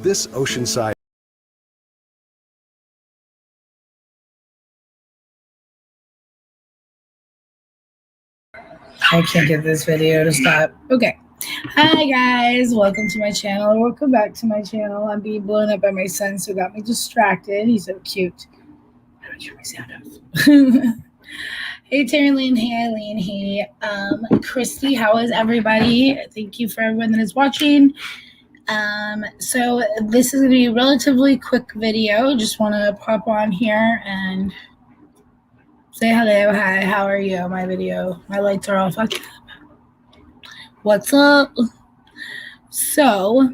This oceanside I can't get this video to stop. Okay. Hi guys, welcome to my channel. Welcome back to my channel. I'm being blown up by my son, so got me distracted. He's so cute. How do I turn my sound off? Hey Terrylene, hey Eileen, hey Christy, how is everybody? Thank you for everyone that is watching. So this is gonna be a relatively quick video. Just wanna pop on here and say hello. Hi, how are you? My lights are all fucked up. What's up? So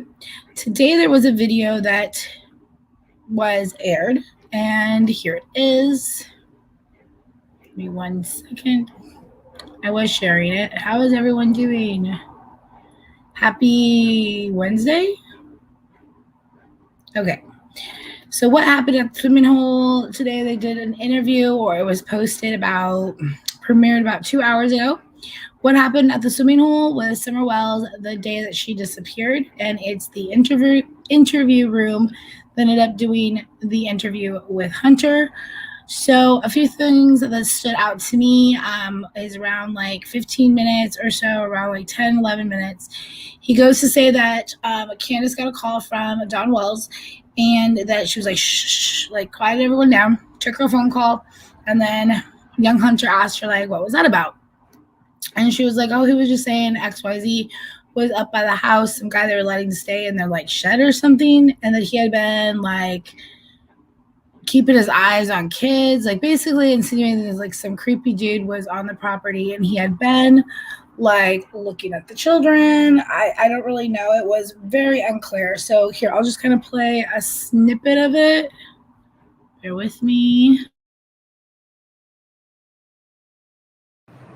today there was a video that was aired, and here it is. Give me 1 second. I was sharing it. How is everyone doing? Happy Wednesday? Okay. So what happened at the swimming hole today? They did an interview, or it was premiered about 2 hours ago. What happened at the swimming hole with Summer Wells the day that she disappeared, and it's the interview room that ended up doing the interview with Hunter. So a few things that stood out to me is around like 15 minutes or so, around like 10, 11 minutes. He goes to say that Candace got a call from Dawn Wells and that she was like, shh, like quiet everyone down, took her phone call, and then young Hunter asked her like, what was that about? And she was like, oh, he was just saying XYZ was up by the house, some guy they were letting stay in their like shed or something, and that he had been like keeping his eyes on kids, like basically insinuating that like some creepy dude was on the property and he had been like looking at the children. I don't really know. It was very unclear. So here, I'll just kind of play a snippet of it. Bear with me.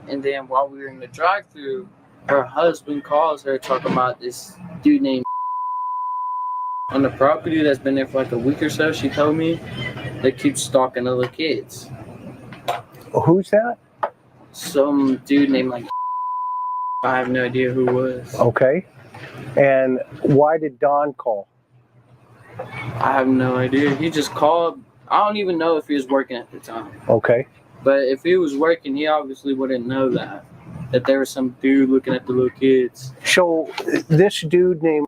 And then while we were in the drive-thru, her husband calls her talking about this dude named on the property that's been there for like a week or so. She told me that keeps stalking the little kids. Who's that? Some dude named like I have no idea who it was. Okay. And why did Don call? I have no idea. He just called. I don't even know if he was working at the time. Okay. But if he was working, he obviously wouldn't know that there was some dude looking at the little kids. So this dude named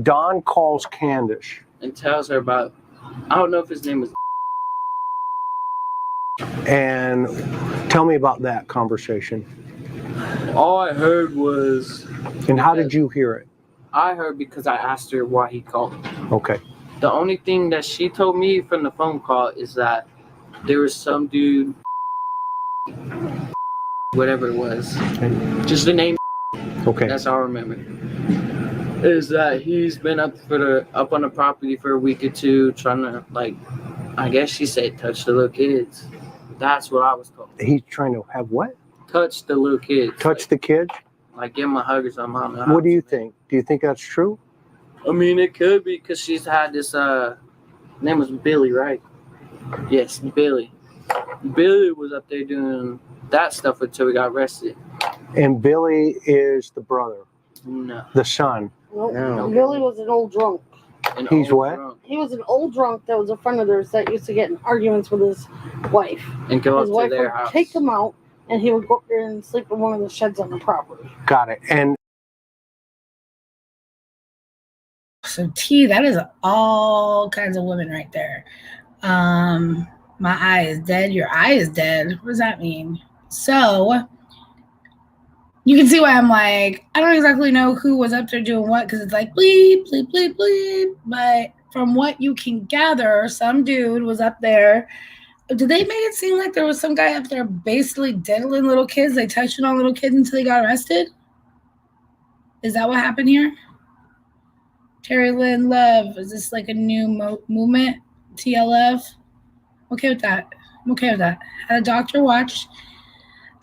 Don calls Candace and tells her about, I don't know if his name was. And tell me about that conversation. All I heard was. And how did you hear it? I heard because I asked her why he called. Okay. The only thing that she told me from the phone call is that there was some dude, whatever it was, just the name. Okay. That's all I remember. Is that he's been up on the property for a week or two, trying to like, I guess she said, touch the little kids. That's what I was told. He's trying to have what? Touch the little kids. Touch the kids? Like give him a hug or something. I don't know. What do you think? Do you think that's true? I mean, it could be because she's had this. Name was Billy, right? Yes, Billy. Billy was up there doing that stuff until he got arrested. And Billy is the brother. No. The son. No. Billy was an old drunk. He's what? Drunk. He was an old drunk that was a friend of theirs that used to get in arguments with his wife. And go His up wife to their would house. take him out, and he would go up there and sleep in one of the sheds on the property. Got it. And so T, that is all kinds of women right there. My eye is dead. Your eye is dead. What does that mean? So you can see why I'm like, I don't exactly know who was up there doing what, because it's like bleep, bleep, bleep, bleep. But from what you can gather, some dude was up there. Did they make it seem like there was some guy up there basically diddling little kids? They touching on little kids until they got arrested? Is that what happened here? Terry Lynn Love, is this like a new movement? TLF? Okay with that. I'm okay with that. Had a doctor watch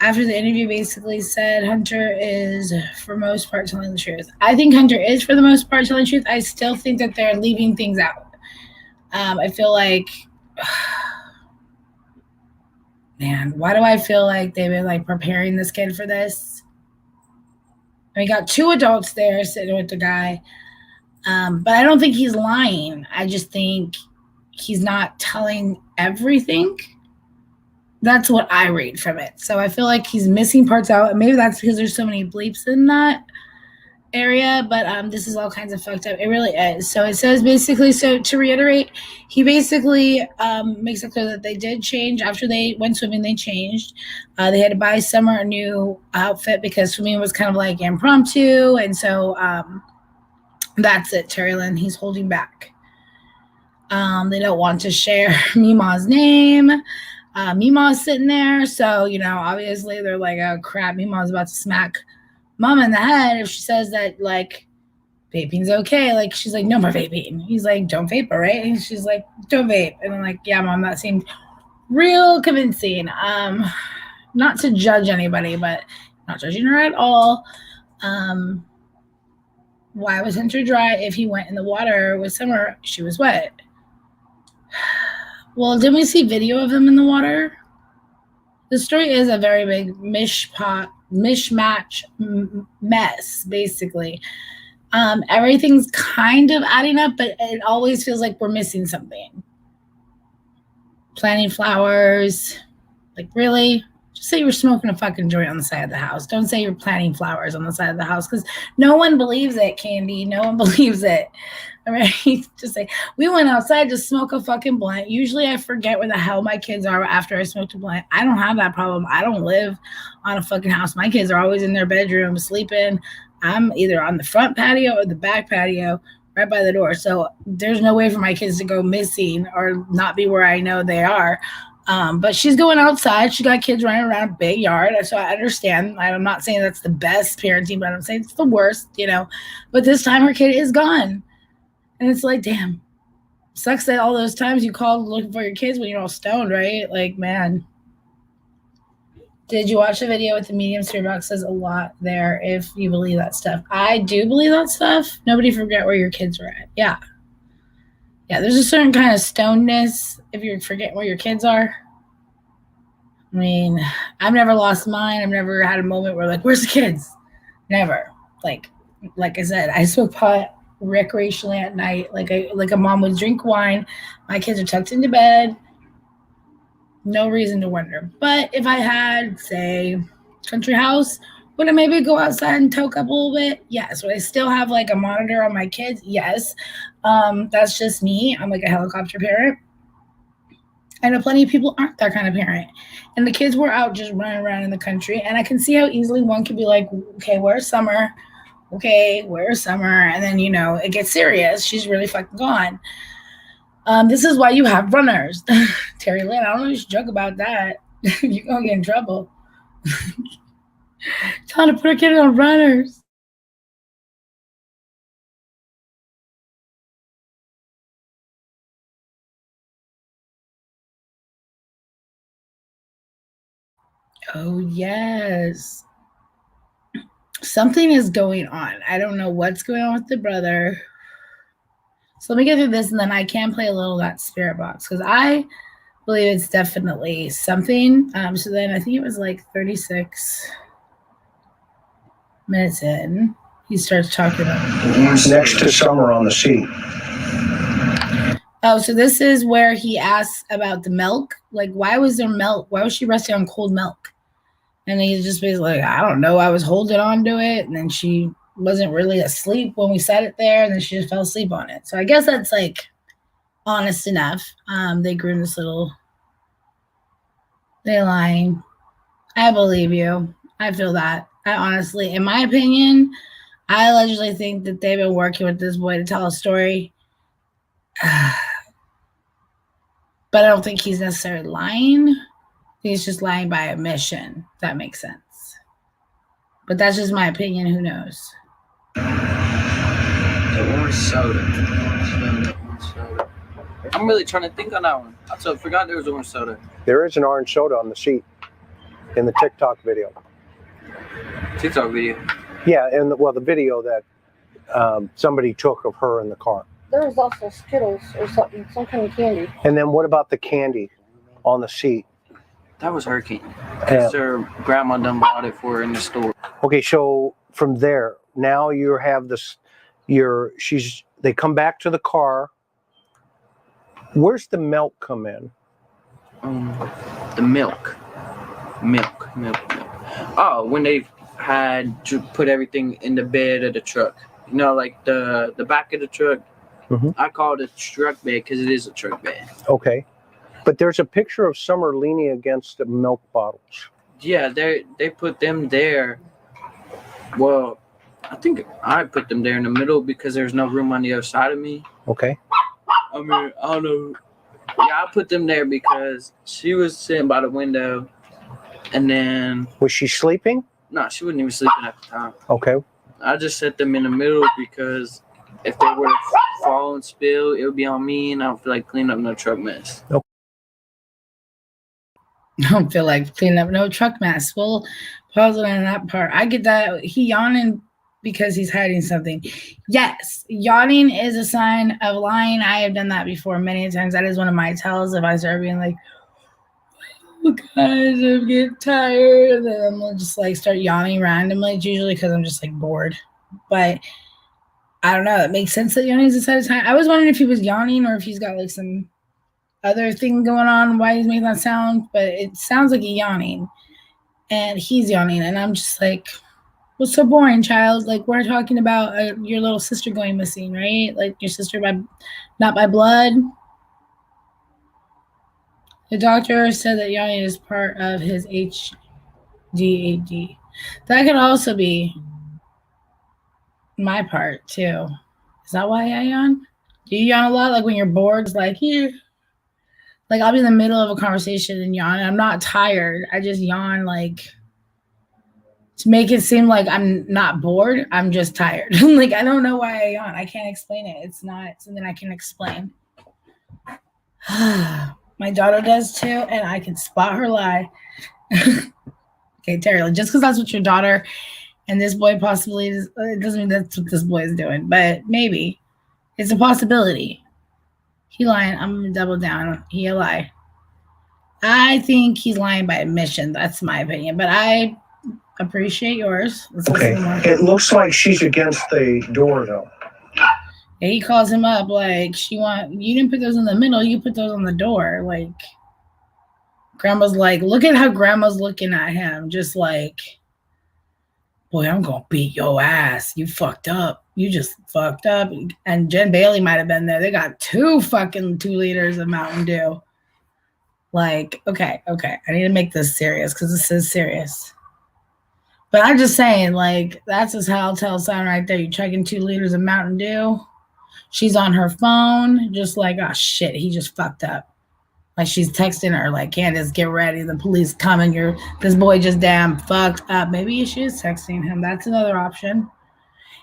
after the interview basically said Hunter is, for most part, telling the truth. I think Hunter is, for the most part, telling the truth. I still think that they're leaving things out. I feel like, man, why do I feel like they've been like preparing this kid for this? And we got 2 adults there sitting with the guy. But I don't think he's lying. I just think he's not telling everything. That's what I read from it. So I feel like he's missing parts out. And maybe that's because there's so many bleeps in that area. But this is all kinds of fucked up. It really is. So it says basically, so to reiterate, he basically makes it clear that they did change. After they went swimming, they changed. They had to buy Summer a new outfit because swimming was kind of like impromptu. And so that's it, Terry Lynn. He's holding back. They don't want to share Mima's name. Mima's sitting there. So, you know, obviously they're like, oh, crap. Mima's about to smack Mama in the head if she says that, like, vaping's okay. Like, she's like, no more vaping. He's like, don't vape, all right? And she's like, don't vape. And I'm like, yeah, Mom, that seemed real convincing. Not to judge anybody, but not judging her at all. Why was Hunter dry if he went in the water with Summer? She was wet. Well, didn't we see video of them in the water? The story is a very big mishmatch mess, basically. Everything's kind of adding up, but it always feels like we're missing something. Planting flowers. Like, really? Just say you were smoking a fucking joint on the side of the house. Don't say you're planting flowers on the side of the house, because no one believes it, Candy. No one believes it. All right? Just say, we went outside to smoke a fucking blunt. Usually I forget where the hell my kids are after I smoked a blunt. I don't have that problem. I don't live on a fucking house. My kids are always in their bedroom sleeping. I'm either on the front patio or the back patio right by the door. So there's no way for my kids to go missing or not be where I know they are. But she's going outside. She got kids running around a big yard. So I understand. I'm not saying that's the best parenting, but I'm saying it's the worst, But this time her kid is gone. And it's like, damn. Sucks that all those times you called looking for your kids when you're all stoned, right? Like, man. Did you watch the video with the medium spirit box? Says a lot there if you believe that stuff. I do believe that stuff. Nobody forget where your kids were at. Yeah. Yeah, there's a certain kind of stonedness if you're forgetting where your kids are. I mean, I've never lost mine. I've never had a moment where, like, where's the kids? Never. Like I said, I smoke pot recreationally at night. Like a mom would drink wine. My kids are tucked into bed. No reason to wonder. But if I had, say, country house, would I maybe go outside and toke up a little bit? Yes. Would I still have like a monitor on my kids? Yes. That's just me. I'm like a helicopter parent. I know plenty of people aren't that kind of parent. And the kids were out just running around in the country. And I can see how easily one could be like, okay, where's Summer? Okay, where's Summer? And then, it gets serious. She's really fucking gone. This is why you have runners. Terry Lynn, I don't know if you should joke about that. You're going to get in trouble. Trying to put a kid on runners. Oh, yes. Something is going on. I don't know what's going on with the brother. So let me get through this, and then I can play a little of that spirit box, because I believe it's definitely something. So then I think it was like 36 minutes in, he starts talking about Next to Summer on the seat. Oh, so this is where he asks about the milk. Like, why was there milk? Why was she resting on cold milk? And he's just basically like, I don't know. I was holding on to it. And then she wasn't really asleep when we set it there. And then she just fell asleep on it. So I guess that's like honest enough. They groomed this little. They're lying. I believe you. I feel that. I honestly, in my opinion, I allegedly think that they've been working with this boy to tell a story. But I don't think he's necessarily lying. He's just lying by omission. If that makes sense. But that's just my opinion. Who knows? The orange soda. I'm really trying to think on that one. I forgot there was orange soda. There is an orange soda on the seat in the TikTok video. TikTok video? Yeah, and the video that somebody took of her in the car. There was also Skittles or something, some kind of candy. And then what about the candy on the seat? That was her candy. Because her grandma done bought it for her in the store. Okay, so from there, now you have this, they come back to the car. Where's the milk come in? The milk. Oh, when they had to put everything in the bed of the truck. Like the back of the truck. Mm-hmm. I call it a truck bed because it is a truck bed. Okay. But there's a picture of Summer leaning against the milk bottles. Yeah, they put them there. Well, I think I put them there in the middle because there's no room on the other side of me. Okay. I mean, I don't know. Yeah, I put them there because she was sitting by the window, and then... Was she sleeping? No, she wasn't even sleeping at the time. Okay. I just set them in the middle because if they were to fall and spill, it would be on me, and I don't feel like cleaning up no truck mess. Okay. I don't feel like cleaning up no truck mess. We'll pause it on that part. I get that. He yawning because he's hiding something. Yes, yawning is a sign of lying. I have done that before many times. That is one of my tells if I start being like, oh, guys, I'm getting tired. And then I'm just like start yawning randomly. It's usually because I'm just like bored. But I don't know. It makes sense that yawning's a sign of time. I was wondering if he was yawning or if he's got like some other thing going on, why he's making that sound, but it sounds like he's yawning. And he's yawning, and I'm just like, what's so boring, child? Like, we're talking about your little sister going missing, right? Like, your sister not by blood. The doctor said that yawning is part of his HDAD. That could also be my part, too. Is that why I yawn? Do you yawn a lot? Like, when you're bored, it's like, here. Like, I'll be in the middle of a conversation and yawn. I'm not tired. I just yawn, like, to make it seem like I'm not bored. I'm just tired. Like, I don't know why I yawn. I can't explain it. It's not something I can explain. My daughter does too, and I can spot her lie. Okay, Terry, just because that's what your daughter and this boy possibly is, it doesn't mean that's what this boy is doing, but maybe. It's a possibility. He lying. I'm going to double down. He a lie. I think he's lying by admission. That's my opinion, but I appreciate yours. Okay. It looks like she's against the door, though. Yeah, he calls him up like, you didn't put those in the middle, you put those on the door. Like, Grandma's like, look at how Grandma's looking at him, just like, boy, I'm gonna beat your ass. You fucked up. You just fucked up. And Jen Bailey might have been there. They got 2 liters of Mountain Dew. Like, okay. I need to make this serious because this is serious. But I'm just saying, like, that's his telltale sign right there. You chugging 2 liters of Mountain Dew. She's on her phone, just like, oh shit, he just fucked up. Like, she's texting her, like, Candace, get ready. The police coming. This boy just damn fucked up. Maybe she is texting him. That's another option.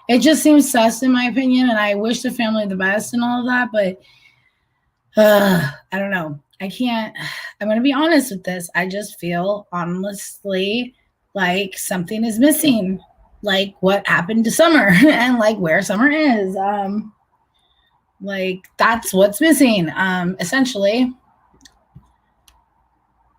It just seems sus in my opinion, and I wish the family the best and all of that, but I don't know. I'm going to be honest with this. I just feel, honestly, like something is missing. Like what happened to Summer and like where Summer is. Like that's what's missing, essentially.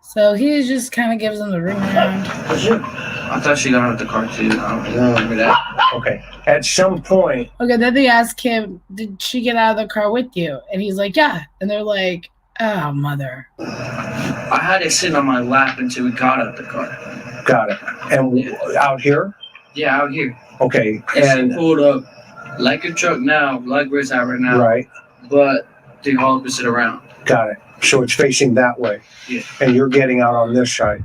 So he just kind of gives them the ring around. I thought she got out of the car too. I don't remember that. Okay. At some point. Okay, then they ask him, did she get out of the car with you? And he's like, yeah. And they're like, oh, mother. I had it sitting on my lap until we got out of the car. Got it. And out here? Yeah, out here. Okay. And she pulled up like a truck now, like where it's at right now. Right. But the opposite around. Got it. So it's facing that way. Yeah. And you're getting out on this side.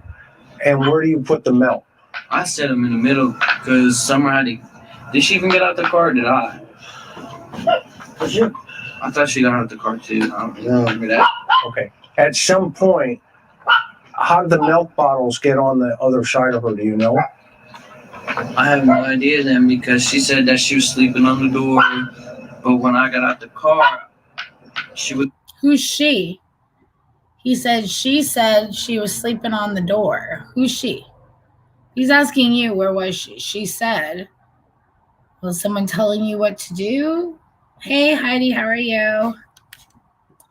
And where do you put the milk? I set them in the middle because Summer had to. Did she even get out the car or did I? I thought she got out of the car too. I don't remember that. Okay. At some point, how did the milk bottles get on the other side of her? Do you know? I have no idea then because she said that she was sleeping on the door. But when I got out the car, she was. Who's she? He said she was sleeping on the door. Who's she? He's asking you, where was she? She said, was someone telling you what to do? Hey, Heidi, how are you?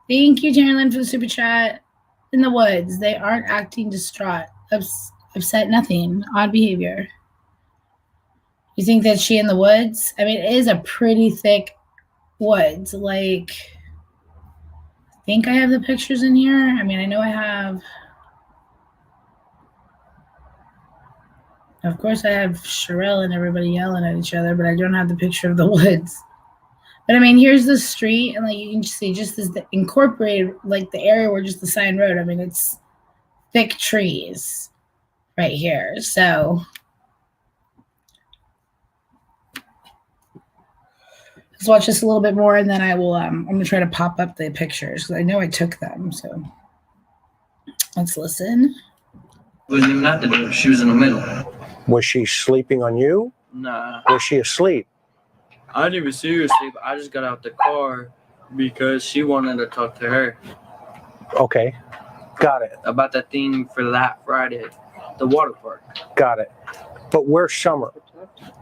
Thank you, Jarilyn, for the super chat. In the woods, they aren't acting distraught, upset, nothing, odd behavior. You think that she in the woods? I mean, it is a pretty thick woods. Like, I think I have the pictures in here. I mean, I know I have. Of course, I have Sherelle and everybody yelling at each other, but I don't have the picture of the woods. But I mean, here's the street, and like you can see, just as the incorporated, like the area where just the sign road. I mean, it's thick trees right here. So let's watch this a little bit more, and then I will. I'm gonna try to pop up the pictures because I know I took them. So let's listen. Wasn't even at the door. She was in the middle. Was she sleeping on you? Nah. Was she asleep? I didn't even see her asleep. I just got out the car because she wanted to talk to her. Okay. Got it. about that thing for that Friday, the water park. Got it. But where's Summer?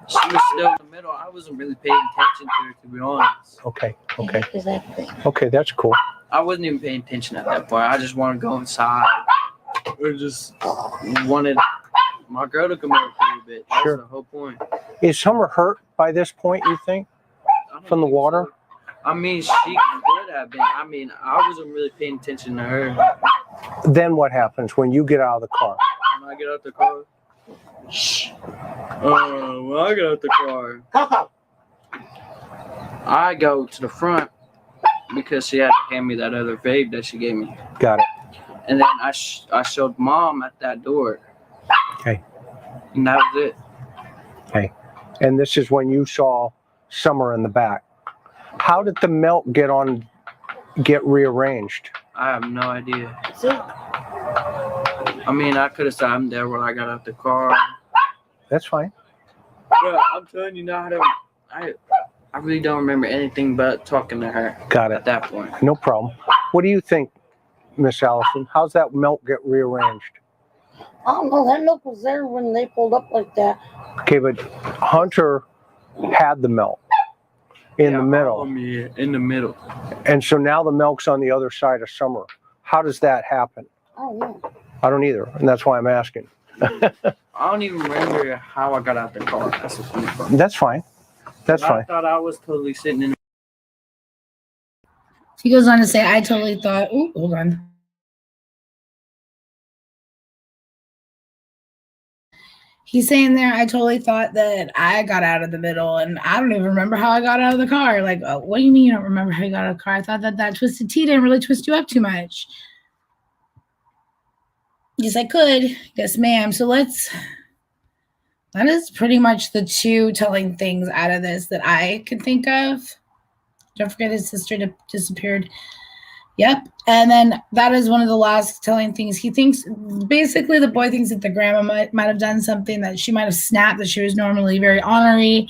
She was still in the middle. I wasn't really paying attention to her, to be honest. Okay. Okay. Exactly. Okay, that's cool. I wasn't even paying attention at that point. I just wanted to go inside. Or just wanted my girl to come over for a little bit. That's Sure. the whole point. Is Summer hurt by this point, you think? I don't From the think water? so. I mean, she could have been. I mean, I wasn't really paying attention to her. Then what happens when you get out of the car? When I get out the car. When I get out the car, I go to the front because she had to hand me that other vape that she gave me. Got it. And then I showed Mom at that door. Okay. And that was it. Okay. And this is when you saw Summer in the back. How did the milk get rearranged? I have no idea. See? I mean, I could have said I'm there when I got out the car. That's fine. But I'm telling you now, I really don't remember anything but talking to her Got at it. that point. No problem. What do you think, Miss Allison? How's that milk get rearranged? I don't know. That milk was there when they pulled up like that. Okay, but Hunter had the milk in the middle. Yeah, in the middle. And so now the milk's on the other side of Summer. How does that happen? I don't know. I don't either. And that's why I'm asking. I don't even remember how I got out the car. That's the funny part. That's fine. That's I fine. thought I was totally sitting in. He goes on to say, I totally thought, oh, hold on. He's saying there, I totally thought that I got out of the middle, and I don't even remember how I got out of the car. Like, what do you mean you don't remember how you got out of the car? I thought that twisted tea didn't really twist you up too much. Yes, I could. Yes, ma'am. So that is pretty much the two telling things out of this that I can think of. Don't forget his sister disappeared. Yep. And then that is one of the last telling things. He thinks, basically the boy thinks that the grandma might have done something, that she might have snapped, that she was normally very ornery,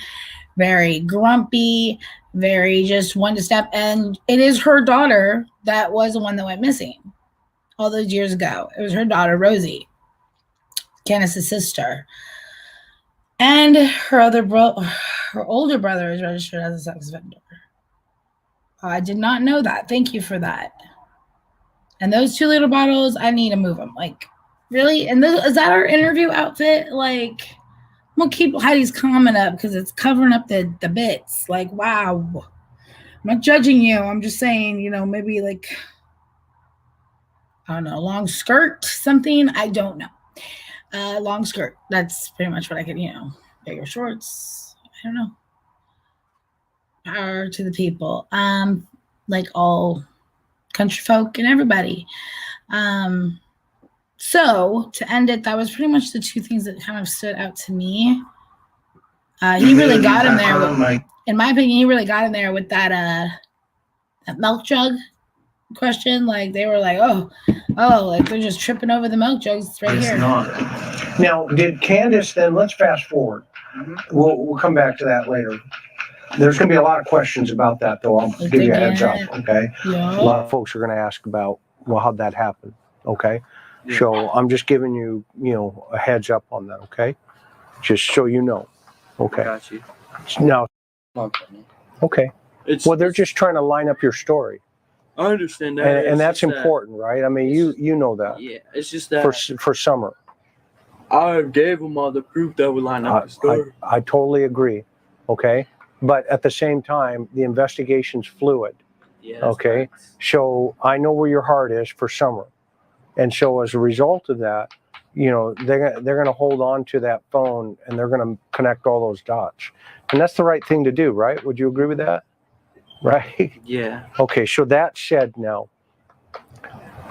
very grumpy, very just one to step. And it is her daughter that was the one that went missing all those years ago. It was her daughter, Rosie, Candace's sister. And her older brother is registered as a sex offender. I did not know that. Thank you for that. And those 2 little bottles, I need to move them. Like, really? And is that our interview outfit? Like, I'm going to keep Heidi's comment up because it's covering up the bits. Like, wow. I'm not judging you. I'm just saying, maybe like, I don't know, long skirt, something. I don't know. Long skirt. That's pretty much what I could, bigger shorts. I don't know. Power to the people. Like all country folk and everybody. So to end it, that was pretty much the 2 things that kind of stood out to me. He really got him there. In my opinion, he really got him there with that milk jug question. Like they were like, oh, like they're just tripping over the milk jugs. It's right here. Now, did Candace then, let's fast forward. We'll come back to that later. There's going to be a lot of questions about that, though. I'll give you a heads up, okay? Yeah. A lot of folks are going to ask about, well, how'd that happen, okay? Yeah. So I'm just giving you, a heads up on that, okay? Just so you know, okay? Got you. Now, okay. Well, they're just trying to line up your story. I understand that. And that's important, right? I mean, you know that. Yeah, it's just that. For Summer. I gave them all the proof that would line up the story. I totally agree, okay? But at the same time, the investigation's fluid. Yeah, okay. Nice. So I know where your heart is for Summer. And so as a result of that, they're going to hold on to that phone and they're going to connect all those dots. And that's the right thing to do, right? Would you agree with that? Right? Yeah. Okay. So that said, now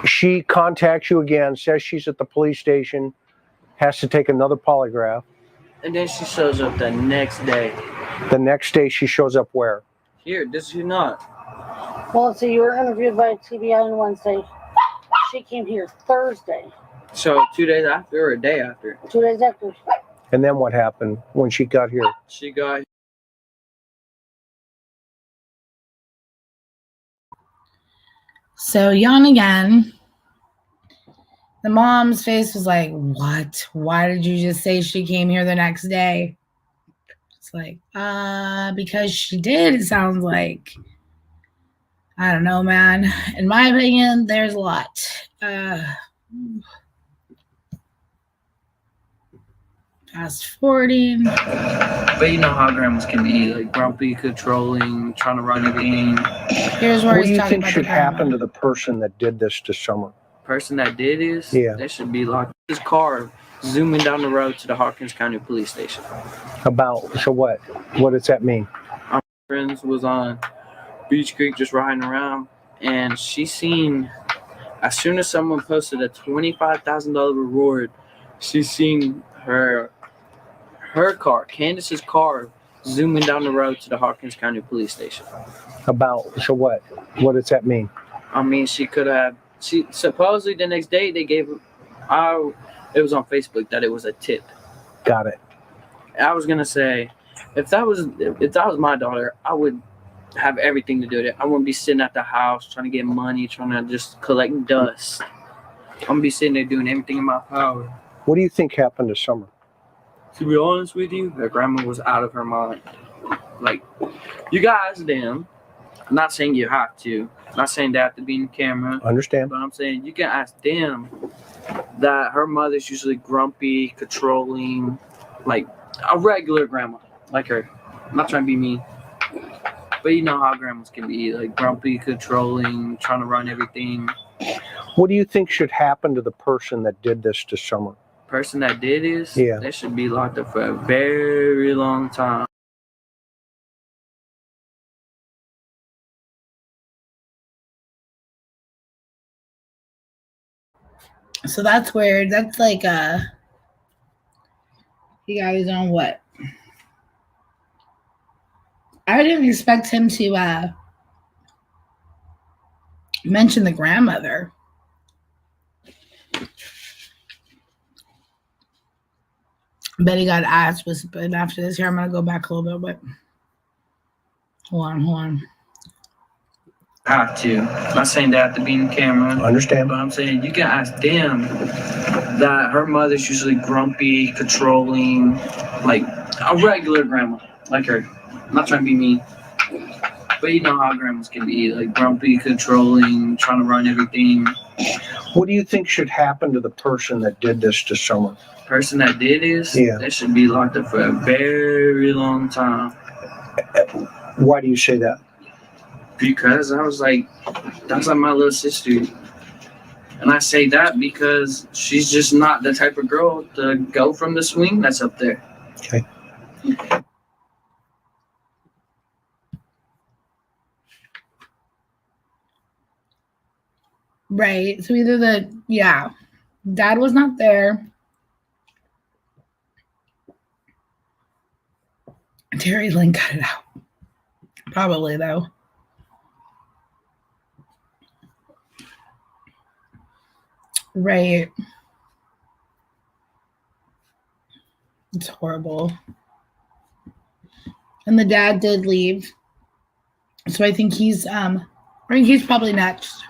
she contacts you again, says she's at the police station, has to take another polygraph. And then she shows up the next day. The next day she shows up where? Here, does she not? Well, so you were interviewed by TBI on Wednesday. She came here Thursday. So 2 days after or a day after? 2 days after. And then what happened when she got here? She got. So Jan again, The mom's face was like, what? Why did you just say she came here the next day? It's like, because she did, it sounds like. I don't know, man. In my opinion, there's a lot. Fast forwarding. But you know how grandmas can be, like grumpy, controlling, trying to run everything. Here's where What do he's you talking think about should the grandma. happen to the person that did this to Summer? Person that did this, Yeah. they should be locked. This car zooming down the road to the Hawkins County Police Station. So what? What does that mean? My friends was on Beach Creek just riding around, and she seen, as soon as someone posted a $25,000 reward, she seen her car, Candace's car, zooming down the road to the Hawkins County Police Station. So what? What does that mean? I mean, she supposedly the next day they gave, it was on Facebook that it was a tip. Got it. I was gonna say, if that was my daughter, I would have everything to do with it. I wouldn't be sitting at the house trying to get money, trying to just collect dust. I'm gonna be sitting there doing everything in my power. What do you think happened to Summer? To be honest with you, her grandma was out of her mind. Like, you guys, them. I'm not saying you have to. I'm not saying they have to be in the camera. Understand? But I'm saying you can ask them that her mother's usually grumpy, controlling, like a regular grandma, like her. I'm not trying to be mean. But you know how grandmas can be, like grumpy, controlling, trying to run everything. What do you think should happen to the person that did this to Summer? Person that did this, Yeah. they should be locked up for a very long time. So that's weird. That's like you guys on what? I didn't expect him to mention the grandmother. Bet he got ass whispered after this. Here, I'm gonna go back a little bit, but hold on. Have to. I'm not saying they have to be in the camera. Understand? But I'm saying you can ask them that her mother's usually grumpy, controlling, like a regular grandma, like her. I'm not trying to be mean. But you know how grandmas can be, like grumpy, controlling, trying to run everything. What do you think should happen to the person that did this to Summer? Person that did this, Yeah. they should be locked up for a very long time. Why do you say that? Because I was like, that's like my little sister. And I say that because she's just not the type of girl to go from the swing that's up there. Okay. Right. So either dad was not there. Terry Lynn cut it out. Probably though. Right. It's horrible. And the dad did leave. So I think he's probably next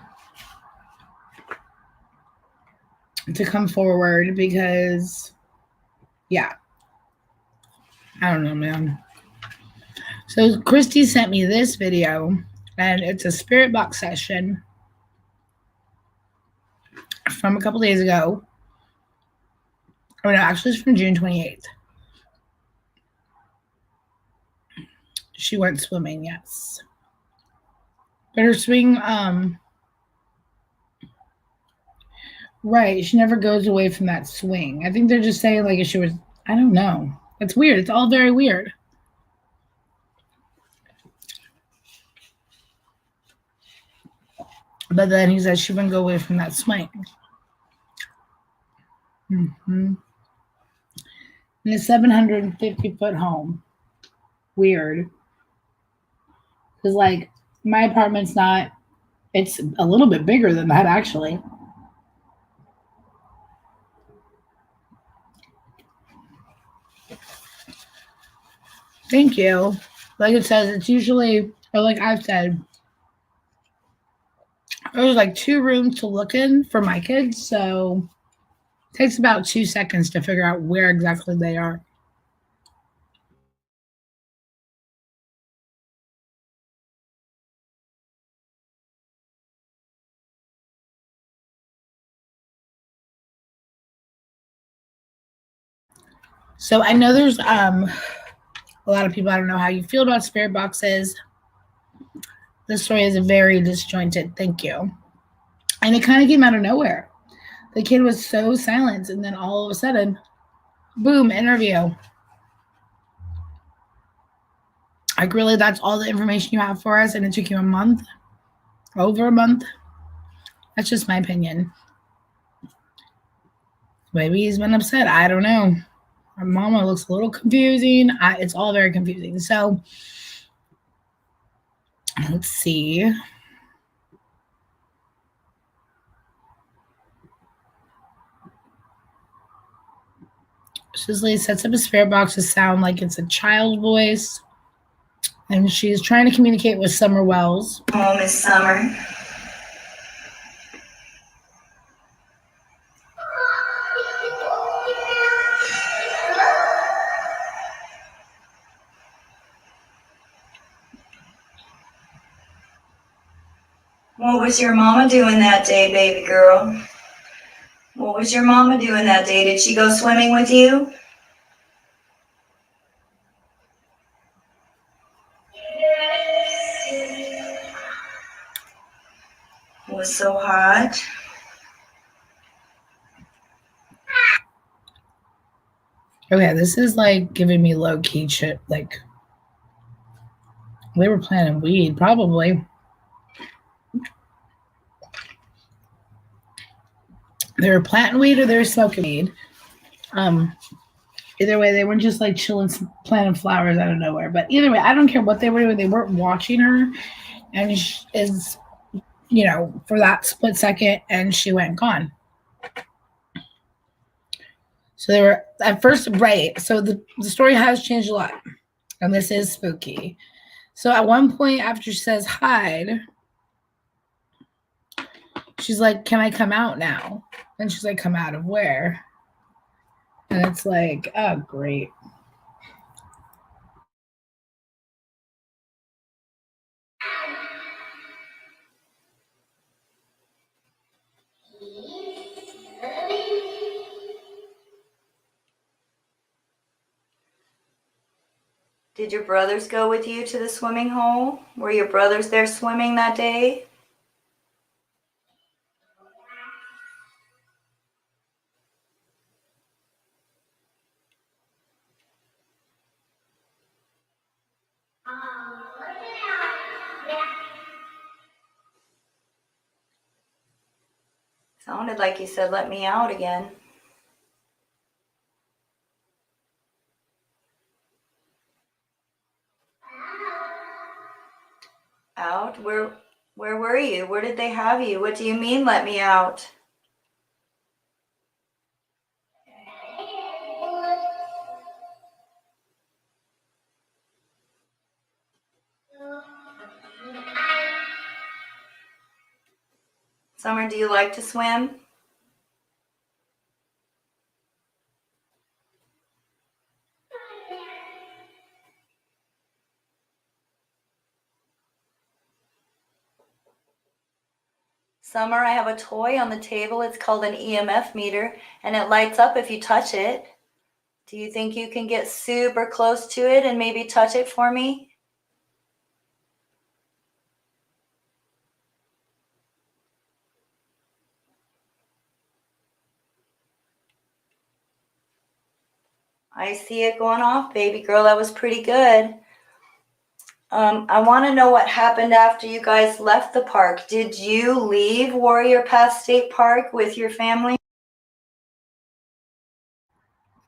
to come forward because I don't know, man. So Christy sent me this video and it's a spirit box session from a couple days ago. Oh no, actually it's from June 28th. She went swimming, yes. But her swing, right, she never goes away from that swing. I think they're just saying like if she was, I don't know. It's weird. It's all very weird. But then he says she wouldn't go away from that swing. In a 750-foot home. Weird. Because, like, my apartment's not, it's a little bit bigger than that, actually. Thank you. Like it says, it's usually, or like I've said, there's like 2 rooms to look in for my kids, so Takes about 2 seconds to figure out where exactly they are. So I know there's a lot of people, I don't know how you feel about spirit boxes. This story is very disjointed. Thank you. And it kind of came out of nowhere. The kid was so silent, and then all of a sudden, boom, interview. Like, really, that's all the information you have for us, and it took you a month? Over a month? That's just my opinion. Maybe he's been upset. I don't know. Our mama looks a little confusing. It's all very confusing. So, let's see. Sisley sets up a spirit box to sound like it's a child voice. And she's trying to communicate with Summer Wells. Oh, Miss Summer. What was your mama doing that day, baby girl? What was your mama doing that day? Did she go swimming with you? It was so hot. Okay, this is like giving me low key shit. Like, they were planting weed, probably. They were planting weed or they were smoking weed. Either way, they weren't just like chilling, planting flowers out of nowhere. But either way, I don't care what they were doing. They weren't watching her, and she is, for that split second, and she went gone. So they were at first, right? So the story has changed a lot, and this is spooky. So at one point, after she says hide, she's like, "Can I come out now?" And she's like, "Come out of where?" And it's like, oh, great. Did your brothers go with you to the swimming hole? Were your brothers there swimming that day? Sounded like you said, let me out again. Out? Where were you? Where did they have you? What do you mean, let me out? Summer, do you like to swim? Summer, I have a toy on the table. It's called an EMF meter, and it lights up if you touch it. Do you think you can get super close to it and maybe touch it for me? I see it going off, baby girl. That was pretty good. I want to know what happened after you guys left the park. Did you leave Warrior Path State Park with your family?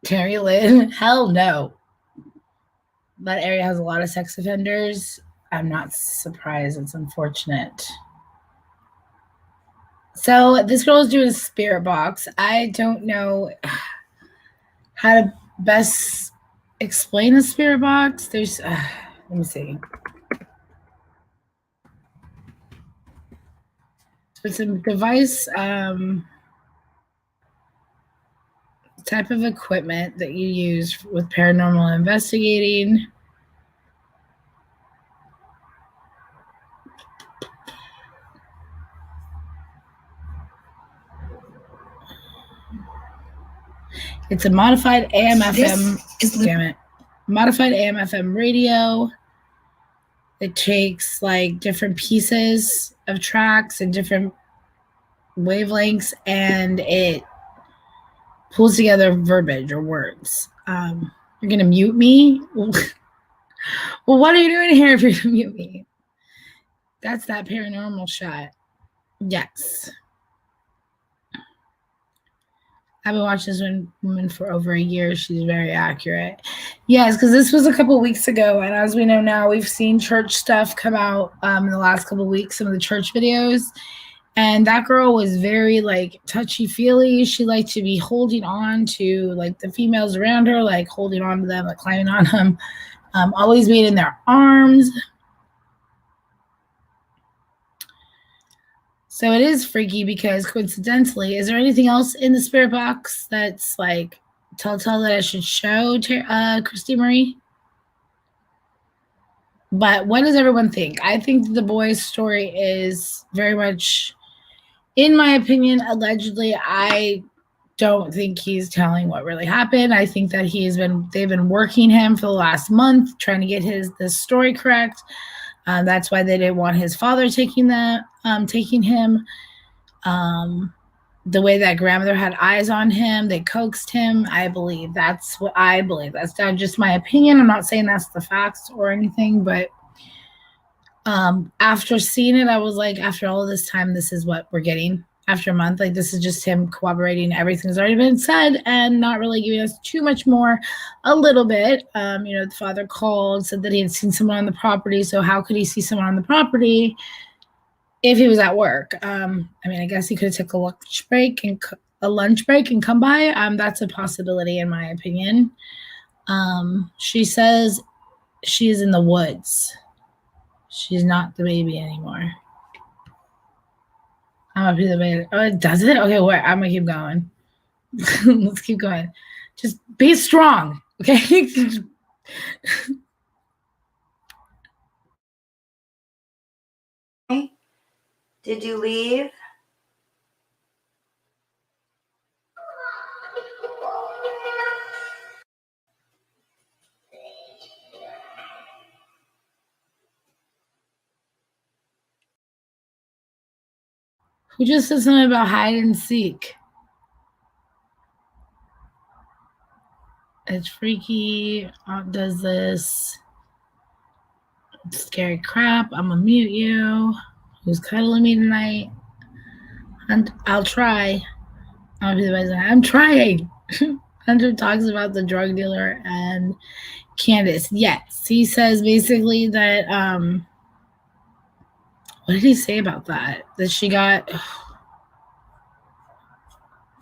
Terry Lynn? Hell no. That area has a lot of sex offenders. I'm not surprised. It's unfortunate. So this girl is doing a spirit box. I don't know how to best explain a spirit box. There's, let me see. So it's a device. type of equipment that you use with paranormal investigating. It's a modified AM/FM. Damn it. Modified AM/FM radio. It takes like different pieces of tracks and different wavelengths, and it pulls together verbiage or words. You're gonna mute me? Well, what are you doing here if you're gonna mute me? That's that paranormal shot. Yes. I've been watching this woman for over a year. She's very accurate. Yes, because this was a couple weeks ago, and as we know now, we've seen church stuff come out in the last couple weeks, some of the church videos. And that girl was very like touchy-feely. She liked to be holding on to like the females around her, like holding on to them, like climbing on them, always being in their arms. So it is freaky because coincidentally, is there anything else in the spirit box that's like telltale that I should show Christy Marie? But what does everyone think? I think the boy's story is very much, in my opinion, allegedly. I don't think he's telling what really happened. I think that they've been working him for the last month, trying to get this story correct. That's why they didn't want his father taking him. The way that grandmother had eyes on him, they coaxed him. I believe that's what I believe. That's not just my opinion. I'm not saying that's the facts or anything, but after seeing it, I was like, after all of this time, this is what we're getting. After a month, like this is just him corroborating everything that's already been said and not really giving us too much more. A little bit, the father called, said that he had seen someone on the property. So how could he see someone on the property if he was at work? I guess he could have took a lunch break and come by. That's a possibility in my opinion. She says she's in the woods. She's not the baby anymore. I'm gonna be the baby. Oh, it does it? Okay, wait. I'm gonna keep going. Let's keep going. Just be strong, okay? Did you leave? Who just said something about hide and seek? It's freaky. Aunt does this. Scary crap. I'm gonna mute you. Who's cuddling me tonight? And I'll try. I'm trying. Hunter talks about the drug dealer and Candace. Yes, he says basically that. What did he say about that? That she got.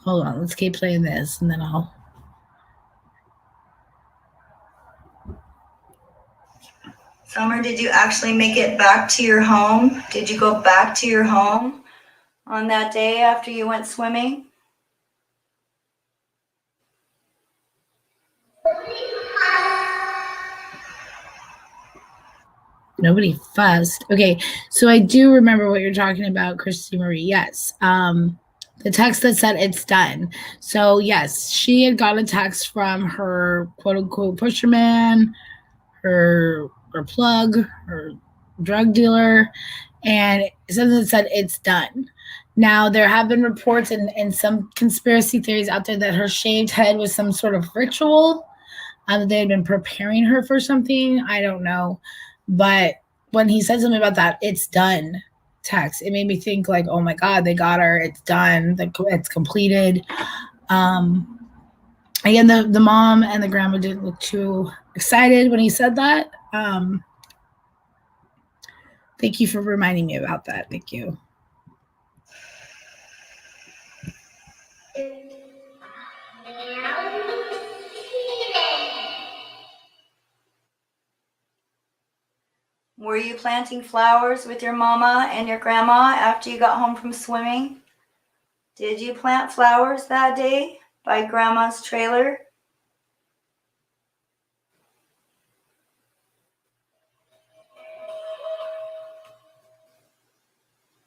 Hold on. Let's keep playing this, and then I'll. Summer, did you actually make it back to your home? Did you go back to your home on that day after you went swimming? Nobody fussed. Okay, so I do remember what you're talking about, Christy Marie. Yes. The text that said it's done. So yes, she had got a text from her quote unquote pusherman, her plug, her drug dealer, and something that said it's done. Now there have been reports and some conspiracy theories out there that her shaved head was some sort of ritual. They had been preparing her for something. I don't know. But when he said something about that, it's done text, it made me think like, oh my God, they got her. It's done. It's completed. Again, the mom and the grandma didn't look too excited when he said that. Thank you for reminding me about that. Thank you. Were you planting flowers with your mama and your grandma after you got home from swimming? Did you plant flowers that day by Grandma's trailer?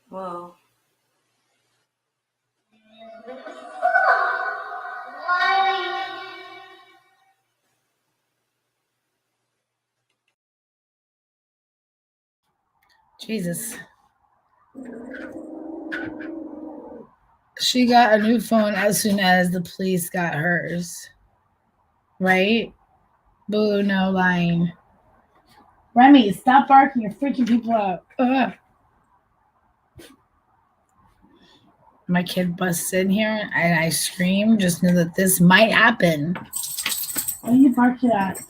Whoa. Jesus. She got a new phone as soon as the police got hers. Right? Boo, no lying. Remy, stop barking. You're freaking people out. Ugh. My kid busts in here and I scream. Just know that this might happen. What are you barking at?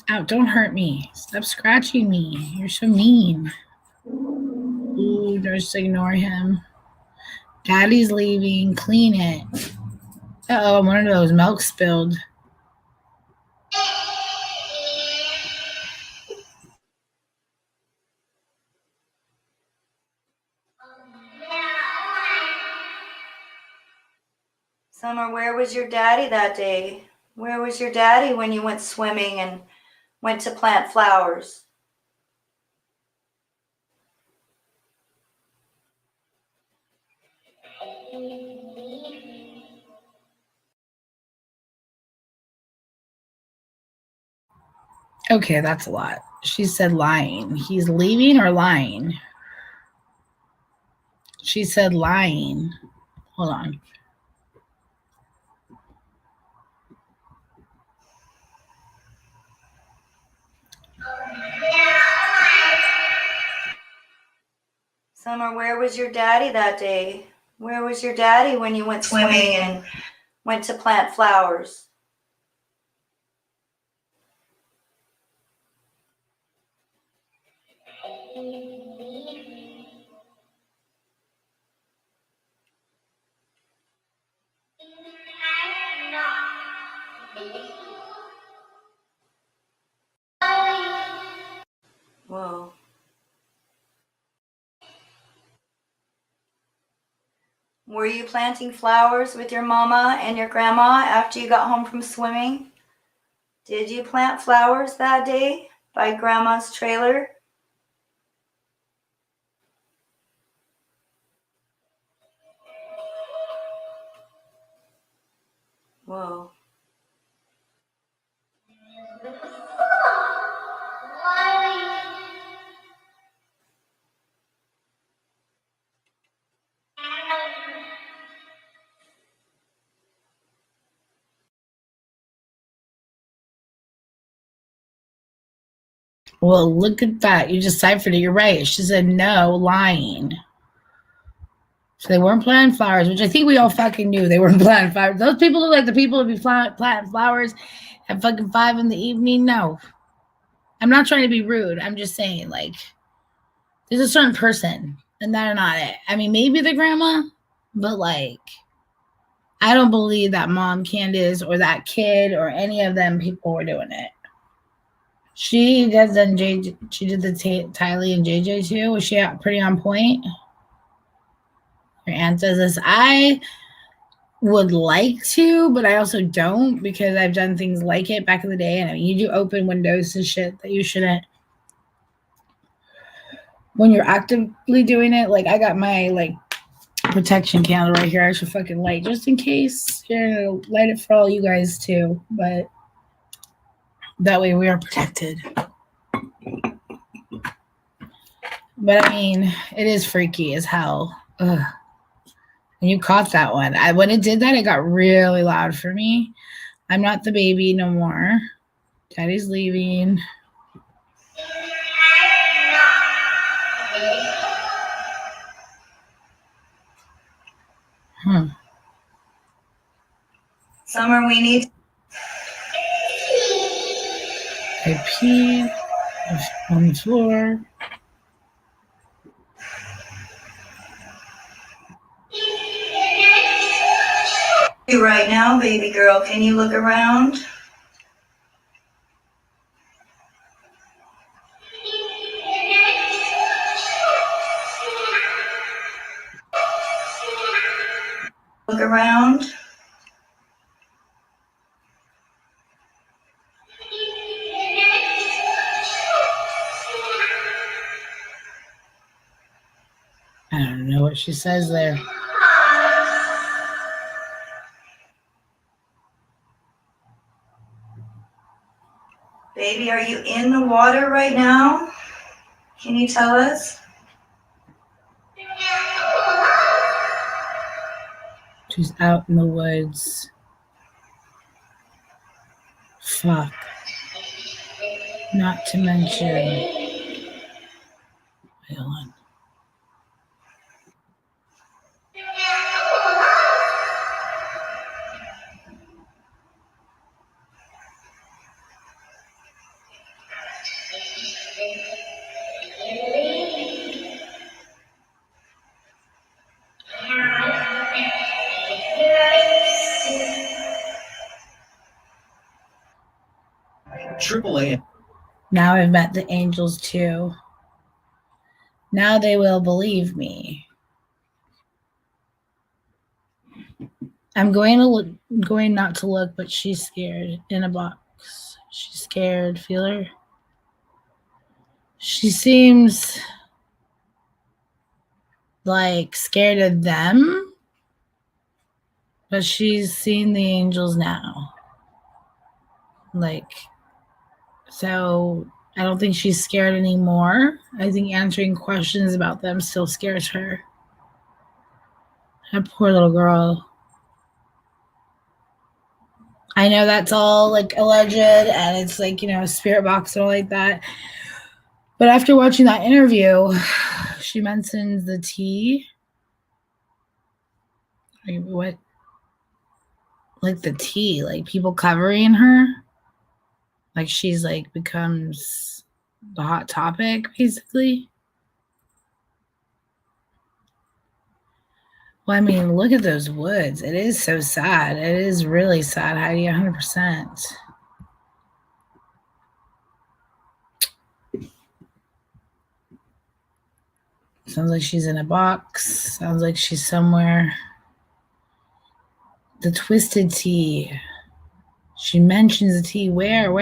Ow, don't hurt me. Stop scratching me. You're so mean. Ooh, just ignore him. Daddy's leaving. Clean it. Uh-oh, one of those milk spilled. Summer, where was your daddy that day? Where was your daddy when you went swimming and went to plant flowers? Okay, that's a lot. She said lying. He's leaving or lying? She said lying. Hold on. Summer, where was your daddy that day? Where was your daddy when you went swimming and went to plant flowers? Whoa. Were you planting flowers with your mama and your grandma after you got home from swimming? Did you plant flowers that day by Grandma's trailer? Whoa. Well, look at that. You deciphered it. You're right. She said no, lying. So they weren't planting flowers, which I think we all fucking knew they weren't planting flowers. Those people look like the people who be planting flowers at fucking 5 in the evening. No. I'm not trying to be rude. I'm just saying, like, there's a certain person, and they're not it. I mean, maybe the grandma, but, like, I don't believe that Mom Candace or that kid or any of them people were doing it. She did the Tylee and JJ too. Was she pretty on point? Your aunt says this. I would like to, but I also don't because I've done things like it back in the day. And I mean, you do open windows and shit that you shouldn't. When you're actively doing it, like I got my like protection candle right here. I should fucking light just in case. You're gonna light it for all you guys too, but that way we are protected. But I mean, it is freaky as hell. Ugh. And you caught that one. When it did that, it got really loud for me. I'm not the baby no more. Daddy's leaving. Summer, we need. I peed on the floor. You right now, baby girl. Can you look around? Look around. I don't know what she says there. Baby, are you in the water right now? Can you tell us? She's out in the woods. Fuck. Not to mention. Wait, hold on. AAA. Now I've met the angels too. Now they will believe me. I'm going to look, going not to look, but she's scared in a box. She's scared. Feel her? She seems like scared of them, but she's seen the angels now. Like, so I don't think she's scared anymore. I think answering questions about them still scares her. That poor little girl. I know that's all like alleged and it's like, you know, a spirit box and all like that. But after watching that interview, she mentions the tea. Like, what? Like the tea, like people covering her. Like she's like becomes the hot topic, basically. Well, I mean, look at those woods. It is so sad. It is really sad, Heidi, 100%. Sounds like she's in a box. Sounds like she's somewhere. The twisted tea. She mentions the tea. Where?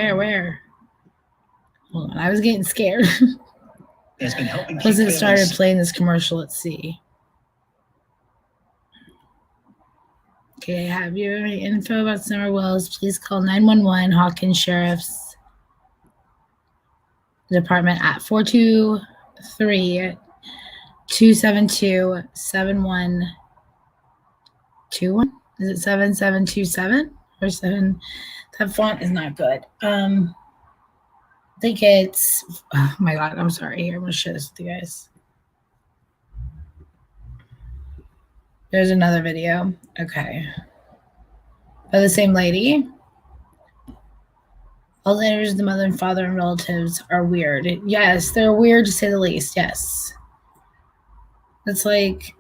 Hold on. I was getting scared. Has been helping Because keep it started families- playing this commercial at sea. Okay, have you any info about Summer Wells? Please call 911 Hawkins Sheriff's Department at 423-272-7121. Is it 7727 or 7? That font is not good. I think it's, oh my God, I'm sorry. Here, I'm going to share this with you guys. There's another video. Okay. By the same lady. All the interviews of the mother and father and relatives are weird. Yes, they're weird to say the least. Yes. It's like,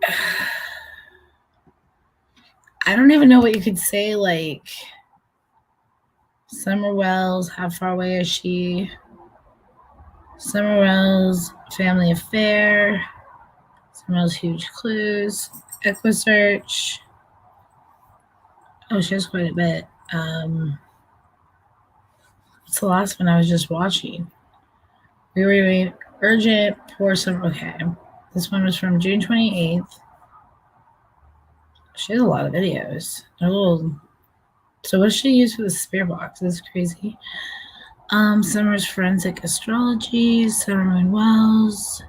I don't even know what you could say. Like, Summer Wells, how far away is she? Summer Wells, family affair. Summer Wells, huge clues. Equisearch. Oh, she has quite a bit. What's the last one I was just watching? We were doing urgent poor summer. Okay. This one was from June 28th. She has a lot of videos. They're little. So what does she use for the spirit box? That's crazy. Summer's forensic astrology. Summer Moon Wells.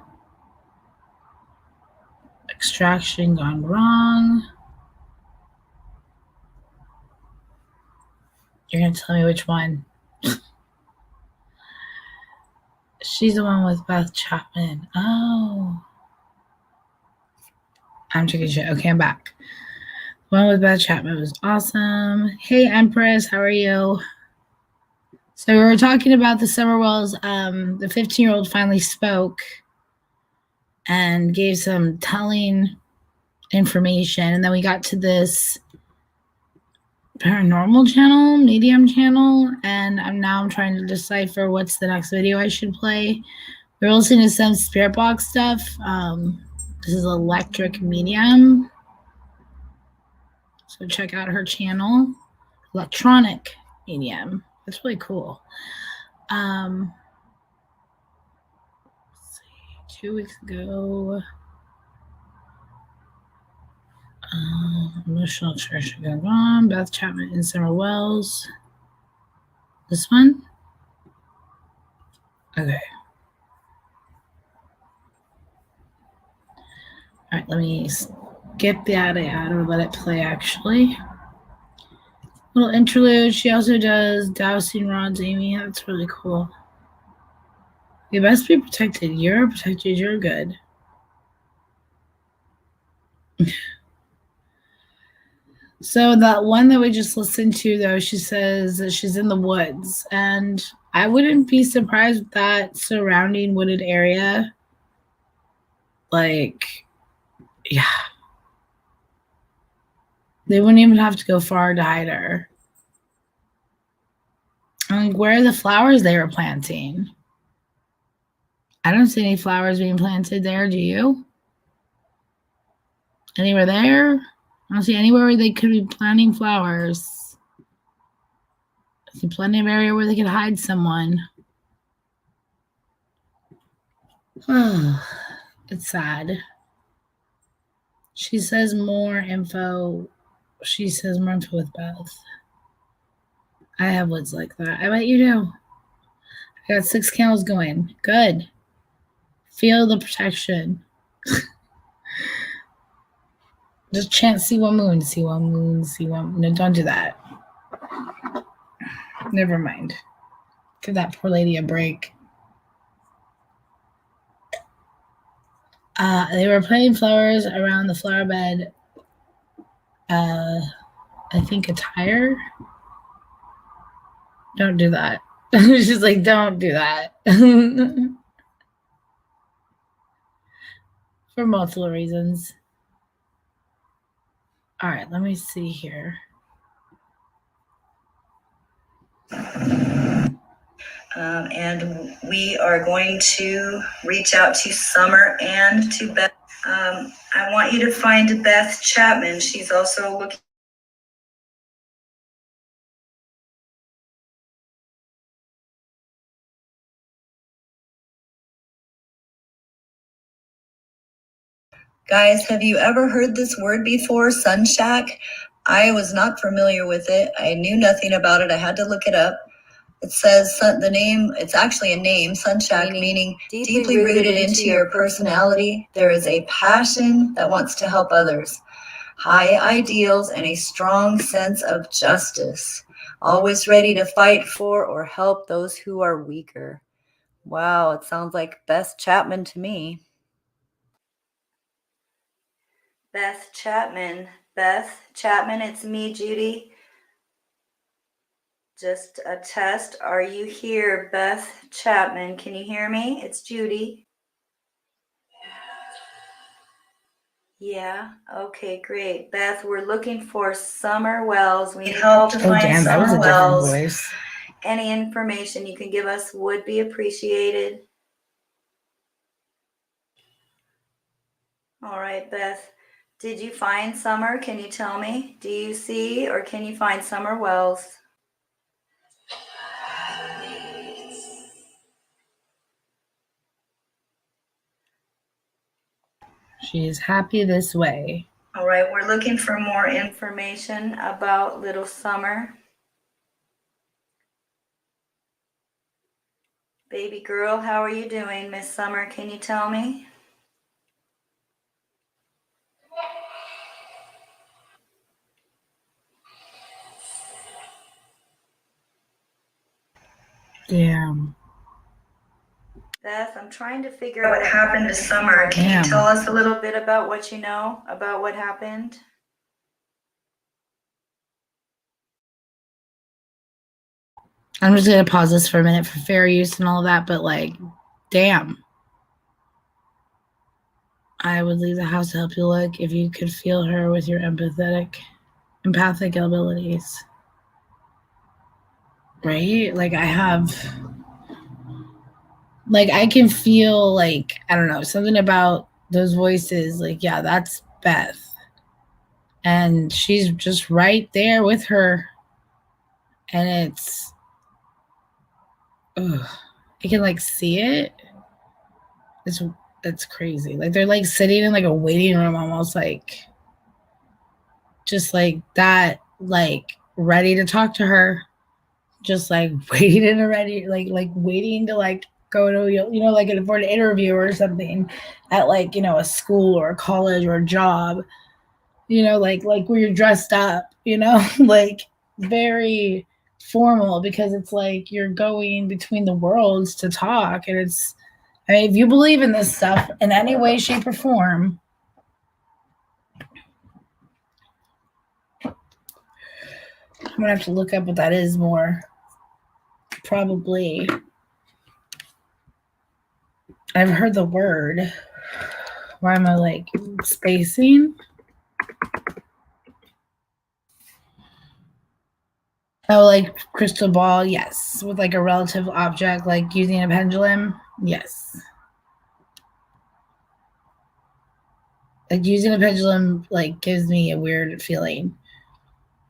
Extraction gone wrong. You're gonna tell me which one. She's the one with Beth Chapman. Oh. I'm taking shit. Okay, I'm back. The one with Beth Chapman was awesome. Hey, Empress, how are you? So we were talking about the Summer Wells. The 15-year-old finally spoke and gave some telling information. And then we got to this paranormal channel, medium channel, and I'm trying to decipher what's the next video I should play. We're listening to some spirit box stuff. This is electric medium. So check out her channel, Electronic Medium. That's really cool. Let's see, 2 weeks ago, emotional church going on. Beth Chapman and Summer Wells. This one? Okay. All right, let me skip that ad or let it play actually. Little interlude. She also does dowsing rods, Amy. That's really cool. You best be protected. You're protected. You're good. So that one that we just listened to, though, she says that she's in the woods. And I wouldn't be surprised with that surrounding wooded area. Like, yeah. They wouldn't even have to go far to hide her. I mean, where are the flowers they were planting? I don't see any flowers being planted there. Do you? Anywhere there? I don't see anywhere where they could be planting flowers. I see plenty of area where they could hide someone. It's sad. She says more info. She says more info with Beth. I have woods like that. I bet you do. I got 6 candles going. Good. Feel the protection. Just chant see one moon, see one moon, see one. No, don't do that. Never mind. Give that poor lady a break. They were planting flowers around the flower bed. I think a tire. Don't do that. She's like, don't do that. For multiple reasons. All right, let me see here. And we are going to reach out to Summer and to Beth. I want you to find Beth Chapman. She's also looking. Guys, have you ever heard this word before, sunshack? I was not familiar with it. I knew nothing about it. I had to look it up. It says the name, it's actually a name, sunshack, meaning deeply rooted into your personality. There is a passion that wants to help others, high ideals, and a strong sense of justice. Always ready to fight for or help those who are weaker. Wow, it sounds like Beth Chapman to me. Beth Chapman. Beth Chapman, it's me, Judy. Just a test. Are you here, Beth Chapman? Can you hear me? It's Judy. Yeah. Okay, great. Beth, we're looking for Summer Wells. We need help to find damn, that was a Summer different Wells. voice. Any information you can give us would be appreciated. All right, Beth. Did you find Summer? Can you tell me? Do you see or can you find Summer Wells? She is happy this way. All right, we're looking for more information about little Summer. Baby girl, how are you doing, Miss Summer? Can you tell me? Damn. Beth, I'm trying to figure out what happened to Summer. Can you tell us a little bit about what you know about what happened? I'm just going to pause this for a minute for fair use and all that, but like, damn. I would leave the house to help you look if you could feel her with your empathic abilities. Right? Like I can feel like, I don't know, something about those voices. Like, yeah, that's Beth. and she's just right there with her, and ugh, I can like see it. It's crazy. Like they're like sitting in like a waiting room, almost like just like that, like ready to talk to her, just like waiting and ready, like waiting to like go to like for an interview or something at like a school or a college or a job, like where you're dressed up, like very formal, because it's like you're going between the worlds to talk. And I mean, if you believe in this stuff in any way, shape, or form, I'm gonna have to look up what that is more. Probably. I've heard the word. Why am I like spacing? Oh, like crystal ball, yes. With like a relative object, like using a pendulum, yes. Like using a pendulum like gives me a weird feeling.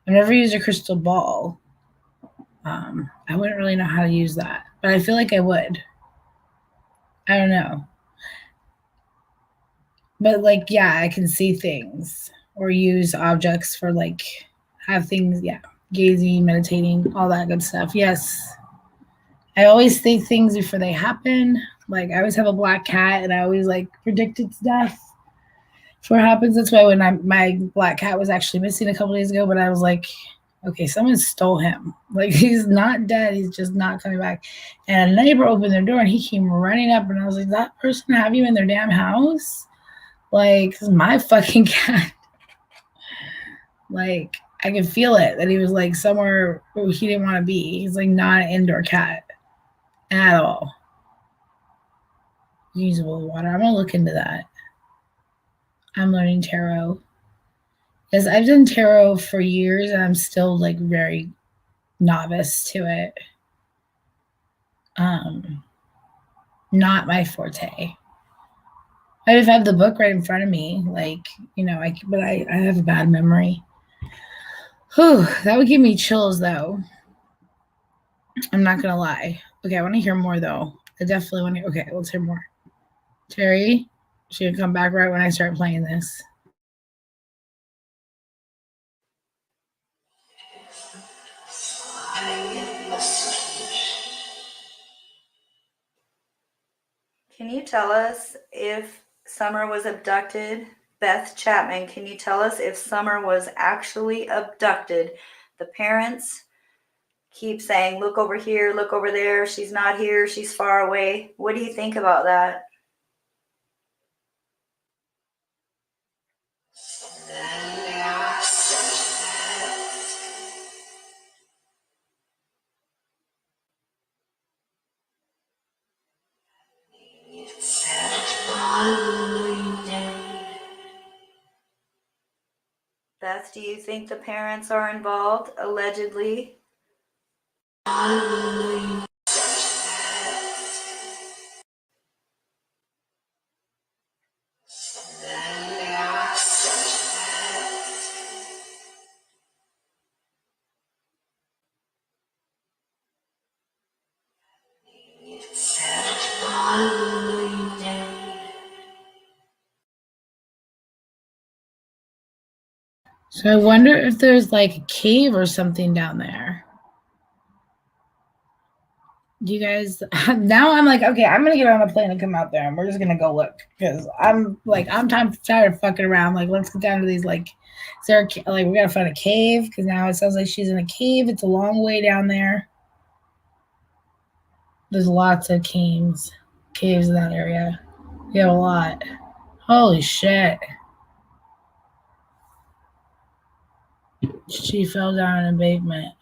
I've never used a crystal ball. I wouldn't really know how to use that, but I feel like I would. I don't know. But like, yeah, I can see things or use objects for like have things, yeah, gazing, meditating, all that good stuff. Yes. I always think things before they happen. Like I always have a black cat and I always like predict its death before it happens. That's why when my black cat was actually missing a couple days ago, but I was like, okay, someone stole him. Like he's not dead, he's just not coming back. And a neighbor opened their door and he came running up and I was like, that person have you in their damn house? Like, my fucking cat. Like, I could feel it that he was like somewhere where he didn't want to be. He's like not an indoor cat at all. Usable water. I'm gonna look into that. I'm learning tarot. Yes, I've done tarot for years and I'm still like very novice to it. Not my forte. I have the book right in front of me, like, but I have a bad memory. Whew, that would give me chills though. I'm not gonna lie. Okay, I want to hear more though. I definitely want to. Okay, let's hear more. Terry, she can come back right when I start playing this. Can you tell us if Summer was abducted? Beth Chapman, can you tell us if Summer was actually abducted? The parents keep saying, look over here, look over there. She's not here. She's far away. What do you think about that? Beth, do you think the parents are involved, allegedly? So I wonder if there's like a cave or something down there. You guys, now I'm like, okay, I'm gonna get on a plane and come out there, and we're just gonna go look because I'm tired of fucking around. Like, let's get down to these. Like, is there we gotta find a cave because now it sounds like she's in a cave. It's a long way down there. There's lots of caves in that area. We have a lot. Holy shit! She fell down an embankment.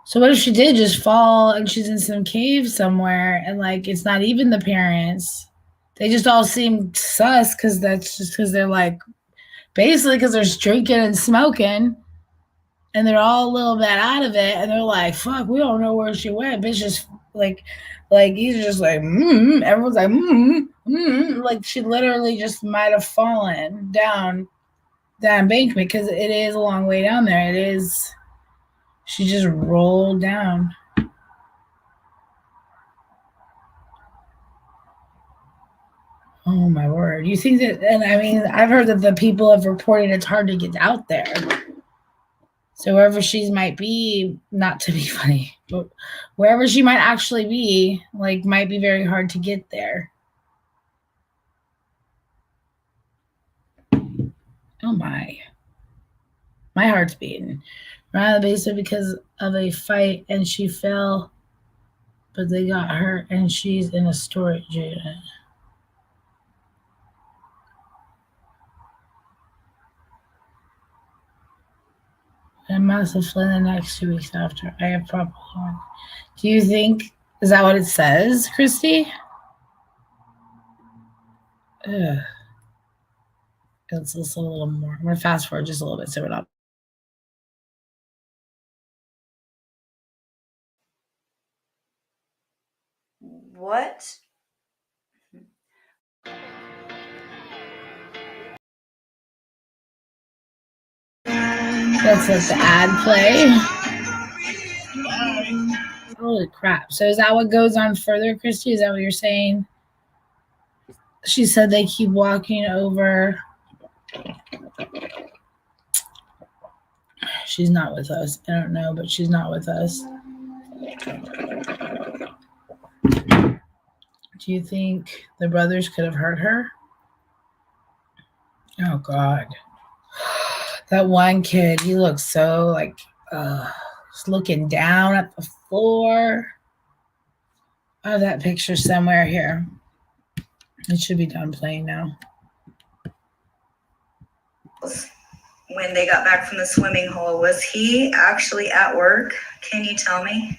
So what if she did just fall and she's in some cave somewhere and like it's not even the parents? They just all seem sus because they're like basically because they're drinking and smoking and they're all a little bit out of it and they're like, fuck, we don't know where she went. Bitch just like he's just like, everyone's like, like she literally just might have fallen down that embankment because it is a long way down there. It is. She just rolled down. Oh my word. You think that, and I mean, I've heard that the people have reported it's hard to get out there. So wherever she might be, not to be funny, but wherever she might actually be, like, might be very hard to get there. Oh my. My heart's beating. Ran out of the basement because of a fight and she fell, but they got her and she's in a storage unit. And must have fled the next 2 weeks after. I have proper one. Do you think, is that what it says, Christy? Ugh. Let's listen a little more. I'm going to fast forward just a little bit so we're not. What? Let's let the ad play. Holy crap. So is that what goes on further, Christy? Is that what you're saying? She said they keep walking over. She's not with us. I don't know, but she's not with us. Do you think the brothers could have hurt her? Oh, God. That one kid, he looks so like, just looking down at the floor. I have that picture somewhere here. It should be done playing now. When they got back from the swimming hole, was he actually at work? Can you tell me?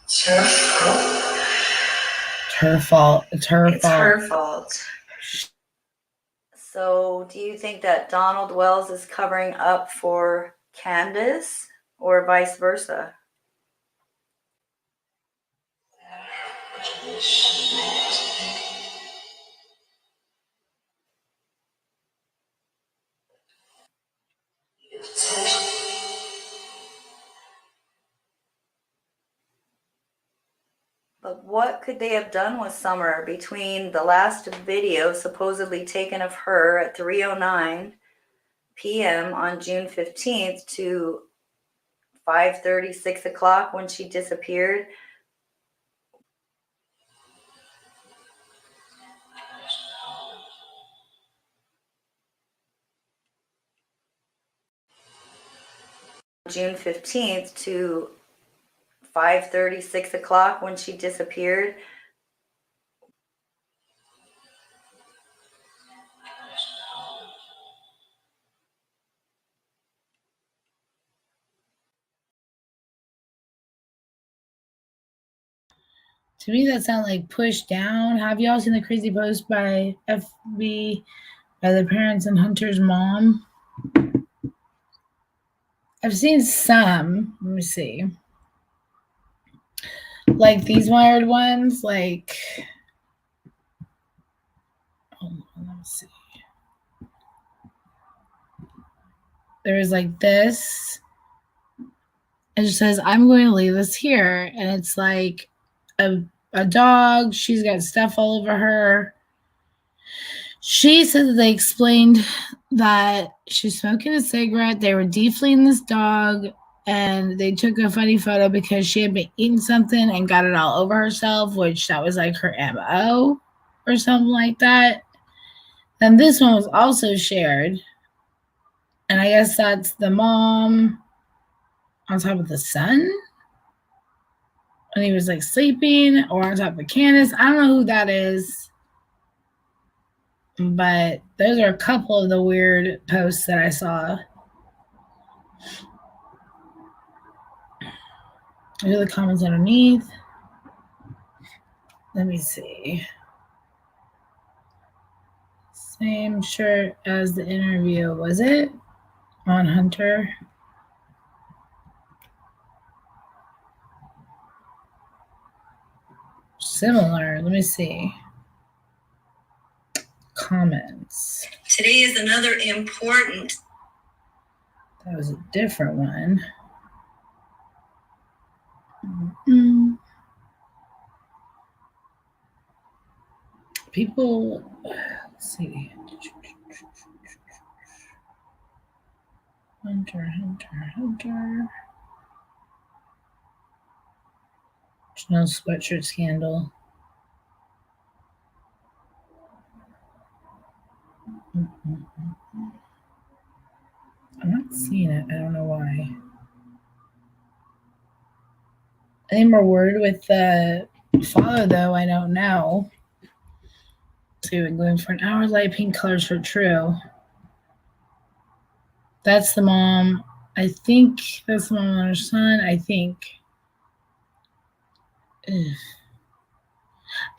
It's her fault. It's her It's fault. her fault. So do you think that Donald Wells is covering up for Candace or vice versa? But what could they have done with Summer between the last video supposedly taken of her at 3:09 p.m. on June 15th to 5:30, 6 o'clock when she disappeared? June 15th to 5:30, 6 o'clock when she disappeared. To me, that sounds like push down. Have y'all seen the crazy post by FB by the parents and Hunter's mom? I've seen some. Let me see. Like these wired ones, like, let me see. There's like this. It just says, I'm going to leave this here. And it's like a dog. She's got stuff all over her. She said that they explained that she's smoking a cigarette. They were defleeing this dog. And they took a funny photo because she had been eating something and got it all over herself, which that was like her MO or something like that. Then this one was also shared. And I guess that's the mom on top of the son. And he was like sleeping or on top of Candace. I don't know who that is. But those are a couple of the weird posts that I saw. Here are the comments underneath. Let me see. Same shirt as the interview, was it? On Hunter. Similar. Let me see. comments. Today is another important. That was a different one. Mm. People, let's see. Hunter. Chanel sweatshirt scandal. I'm not seeing it. I don't know why. Any more word with the follow though? I don't know. So we've been going for an hour. Light pink colors for true. That's the mom. I think that's the mom and her son. I think. Ugh.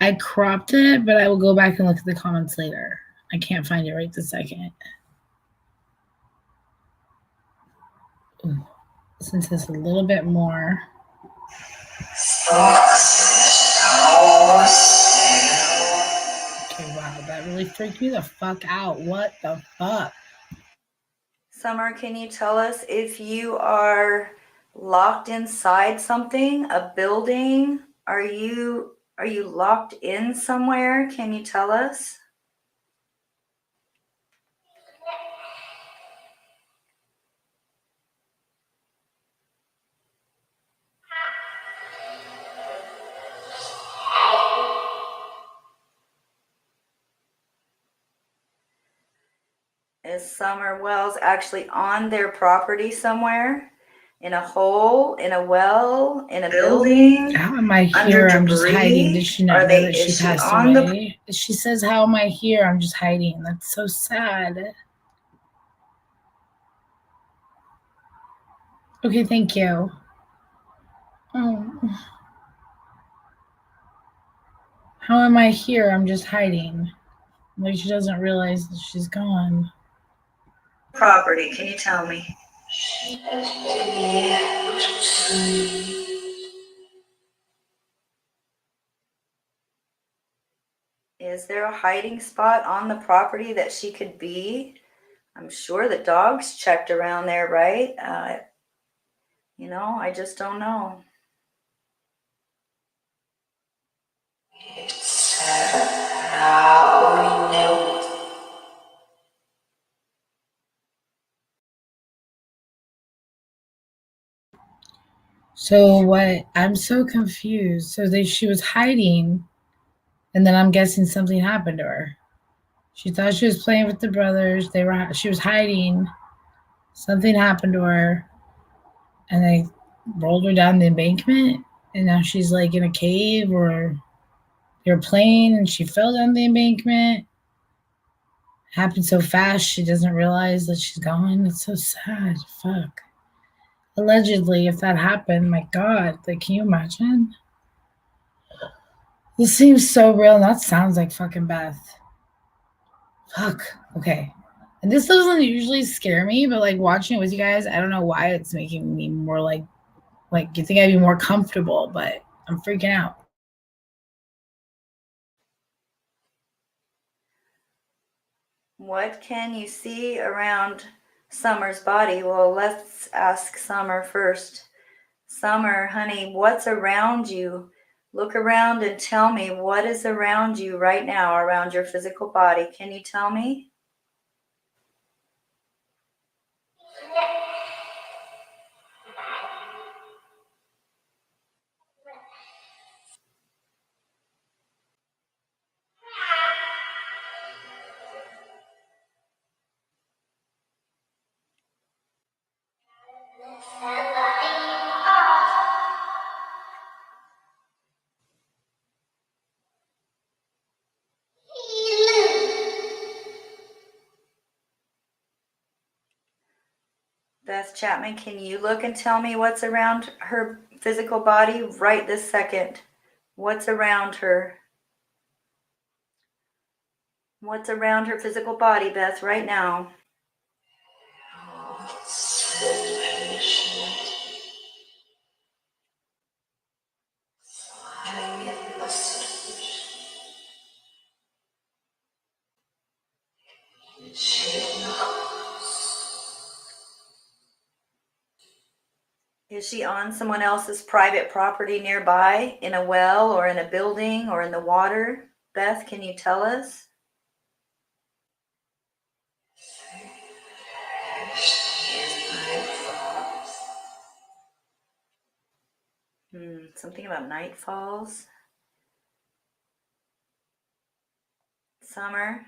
I cropped it, but I will go back and look at the comments later. I can't find it right this second. Ooh. Since it's a little bit more. Okay, wow, that really freaked me the fuck out. What the fuck? Summer, can you tell us if you are locked inside something, a building? Are you locked in somewhere? Can you tell us? Is Summer Wells actually on their property somewhere? In a hole, in a well, in a building? How am I Under here? I'm just debris? hiding. Did she not Are know they- that she is she passed on the- away? She says, how am I here? I'm just hiding. That's so sad. Okay, thank you. Oh. How am I here? I'm just hiding. Like she doesn't realize that she's gone. Property, can you tell me? Is there a hiding spot on the property that she could be? I'm sure the dogs checked around there, right? I just don't know. So what? I'm so confused. So she was hiding, and then I'm guessing something happened to her. She thought she was playing with the brothers. She was hiding. Something happened to her, and they rolled her down the embankment, and now she's like in a cave, or they were playing and she fell down the embankment. It happened so fast she doesn't realize that she's gone. It's so sad. Fuck. Allegedly, if that happened, my God, like, can you imagine? This seems so real, and that sounds like fucking Beth. Fuck. Okay. And this doesn't usually scare me, but like watching it with you guys, I don't know why it's making me more like you think I'd be more comfortable, but I'm freaking out. What can you see around Summer's body? Well, let's ask Summer first. Summer, honey, what's around you? Look around and tell me what is around you right now, around your physical body. Can you tell me? Beth Chapman, can you look and tell me what's around her physical body right this second? What's around her? What's around her physical body, Beth, right now? Is she on someone else's private property nearby, in a well or in a building or in the water? Beth, can you tell us? Something about night falls. Summer.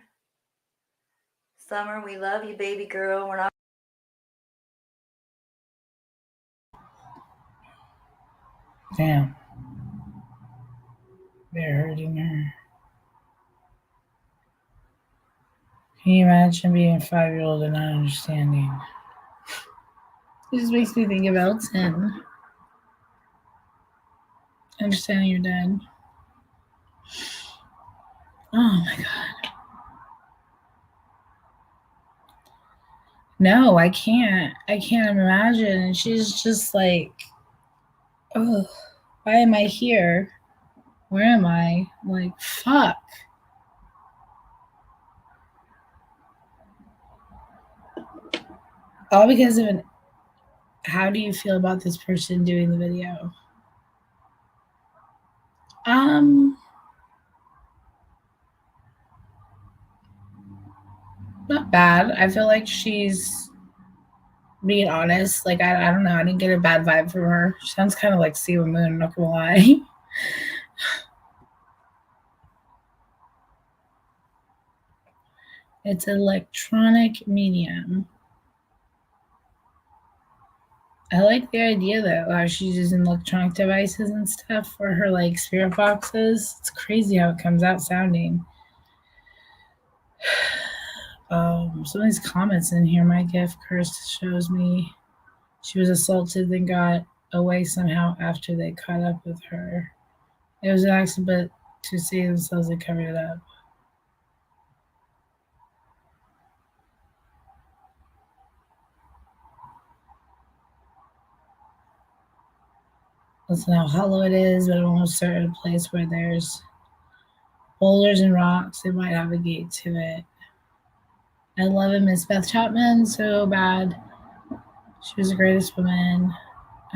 Summer, we love you, baby girl. We're not. Damn. They're hurting her. Can you imagine being a 5-year-old and not understanding? It just makes me think about sin. Understanding you're dead. Oh my God. No, I can't. I can't imagine. And she's just like, oh, why am I here? Where am I? Like, fuck. All because of an. How do you feel about this person doing the video? Not bad. I feel like she's being honest. Like, I don't know. I didn't get a bad vibe from her. She sounds kind of like Siwa Moon, I'm not gonna lie. It's an electronic medium. I like the idea though, how she's using electronic devices and stuff for her like spirit boxes. It's crazy how it comes out sounding. Some of these comments in here, my gift curse shows me she was assaulted, then got away somehow after they caught up with her. It was an accident, but to save themselves, they covered it up. Listen how hollow it is, but it won't start at a place where there's boulders and rocks. It might have a gate to it. I love and miss Beth Chapman so bad. She was the greatest woman.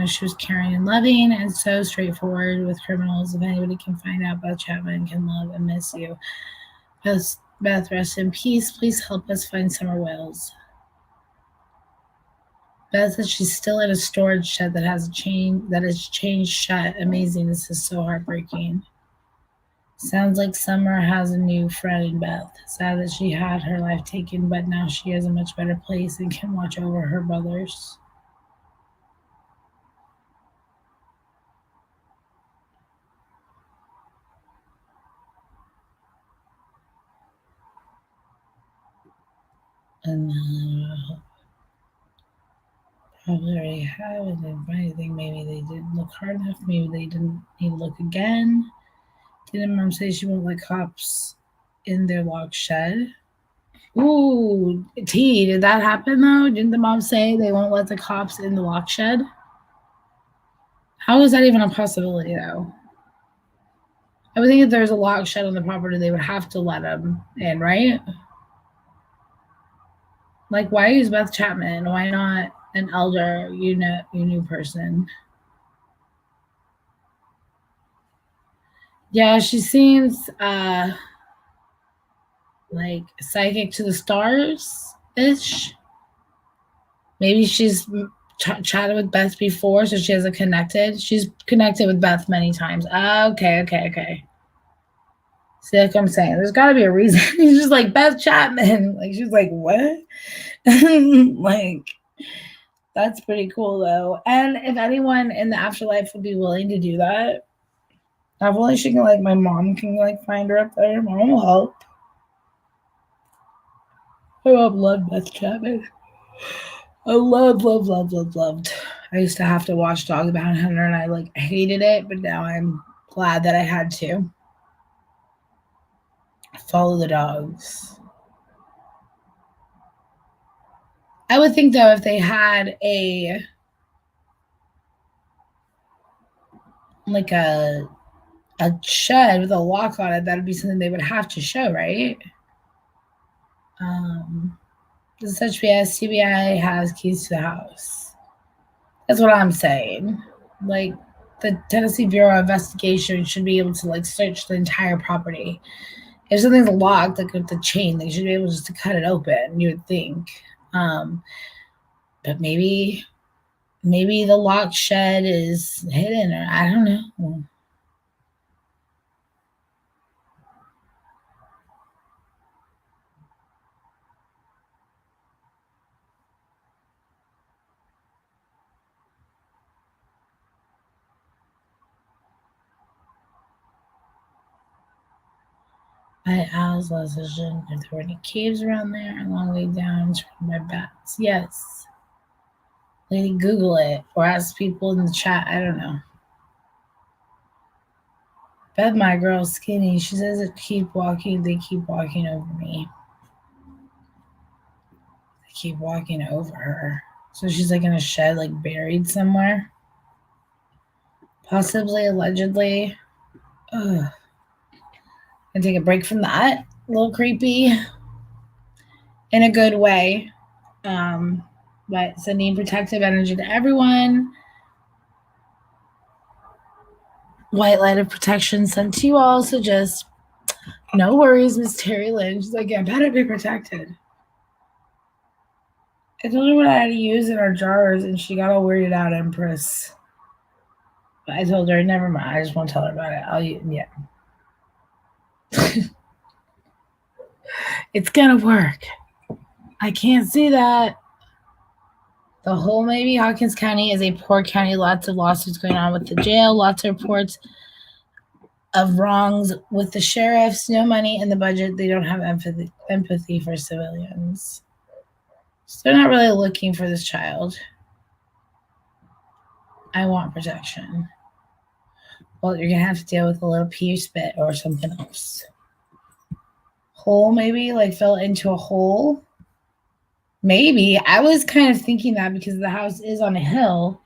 She was caring and loving and so straightforward with criminals. If anybody can find out, Beth Chapman can love and miss you. Beth, rest in peace. Please help us find Summer Wells. Beth says she's still in a storage shed that has a chain that is chained shut. Amazing. This is so heartbreaking. Sounds like Summer has a new friend in Beth. Sad that she had her life taken, but now she has a much better place and can watch over her brothers. And probably already have it. If anything, maybe they didn't look hard enough. Maybe they didn't need to look again. Didn't Mom say she won't let cops in their log shed? Ooh, T, did that happen though? Didn't the mom say they won't let the cops in the lock shed? How is that even a possibility though? I would think if there's a lock shed on the property, they would have to let them in, right? Like, why use Beth Chapman? Why not an elder, new person? Yeah, she seems like psychic to the stars ish. Maybe she's chatted with Beth before, so she hasn't connected. She's connected with Beth many times. Okay. See, like I'm saying, there's got to be a reason. He's just like Beth Chapman. Like she's like, what? Like, that's pretty cool though. And if anyone in the afterlife would be willing to do that, not only she can like my mom can like find her up there. Mom will help. I love Beth Chapman. I loved. I used to have to watch Dog the Bounty Hunter and I like hated it, but now I'm glad that I had to. Follow the dogs. I would think though if they had a shed with a lock on it, that'd be something they would have to show, right? This HPS TBI has keys to the house. That's what I'm saying. Like, the Tennessee Bureau of Investigation should be able to like search the entire property. If something's locked, like with the chain, they should be able just to cut it open. You would think, but maybe the lock shed is hidden, or I don't know. I asked last session if there were any caves around there, a long way down, surrounded by bats. Yes. Lady, Google it or ask people in the chat. I don't know. Beth, my girl, skinny. She says it keep walking. They keep walking over me. They keep walking over her. So she's like in a shed, like buried somewhere. Possibly, allegedly. Ugh. And take a break from that. A little creepy. In a good way. But sending protective energy to everyone. White light of protection sent to you all. So just no worries, Miss Terry Lynn. She's like, I better be protected. I told her what I had to use in our jars, and she got all weirded out, Empress. But I told her, never mind. I just won't tell her about it. Yeah. It's gonna work. I can't see that. The whole maybe Hawkins County is a poor county. Lots of lawsuits going on with the jail. Lots of reports of wrongs with the sheriffs. No money in the budget. They don't have empathy for civilians. So they're not really looking for this child. I want protection. Well, you're going to have to deal with a little pea spit or something else. Hole maybe? Like fell into a hole? Maybe. I was kind of thinking that because the house is on a hill.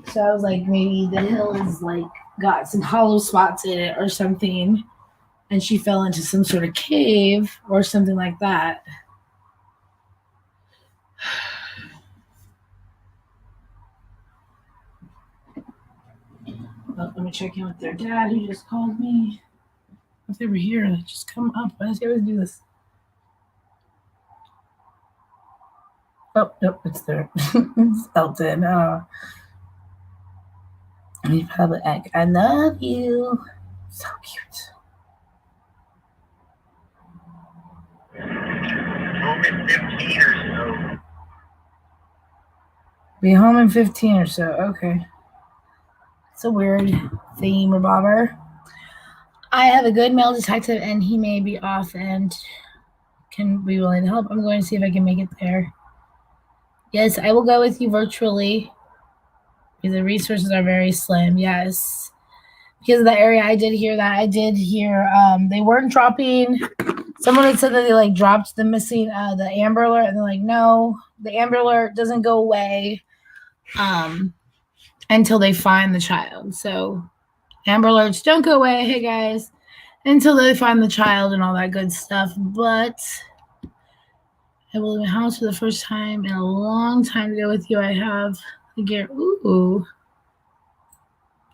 So I was like, maybe the hill is like got some hollow spots in it or something. And she fell into some sort of cave or something like that. Well, let me check in with their dad who just called me. If they were here, they'd just come up. Why does he always do this? Oh, nope, it's there. It's Elton. He's probably like, I love you. So cute. Be home in 15 or so. Okay. It's a weird theme or bobber. I have a good male detective and he may be off and can be willing to help. I'm going to see if I can make it there. Yes, I will go with you virtually. The resources are very slim. Yes. Because of the area, I did hear that. I did hear they weren't dropping. Someone had said that they like dropped the missing the Amber Alert, and they're like, no, the Amber Alert doesn't go away until they find the child. So Amber Alerts don't go away, hey guys, until they find the child and all that good stuff. But I will leave my house for the first time in a long time to go with you. I have the gear. Ooh.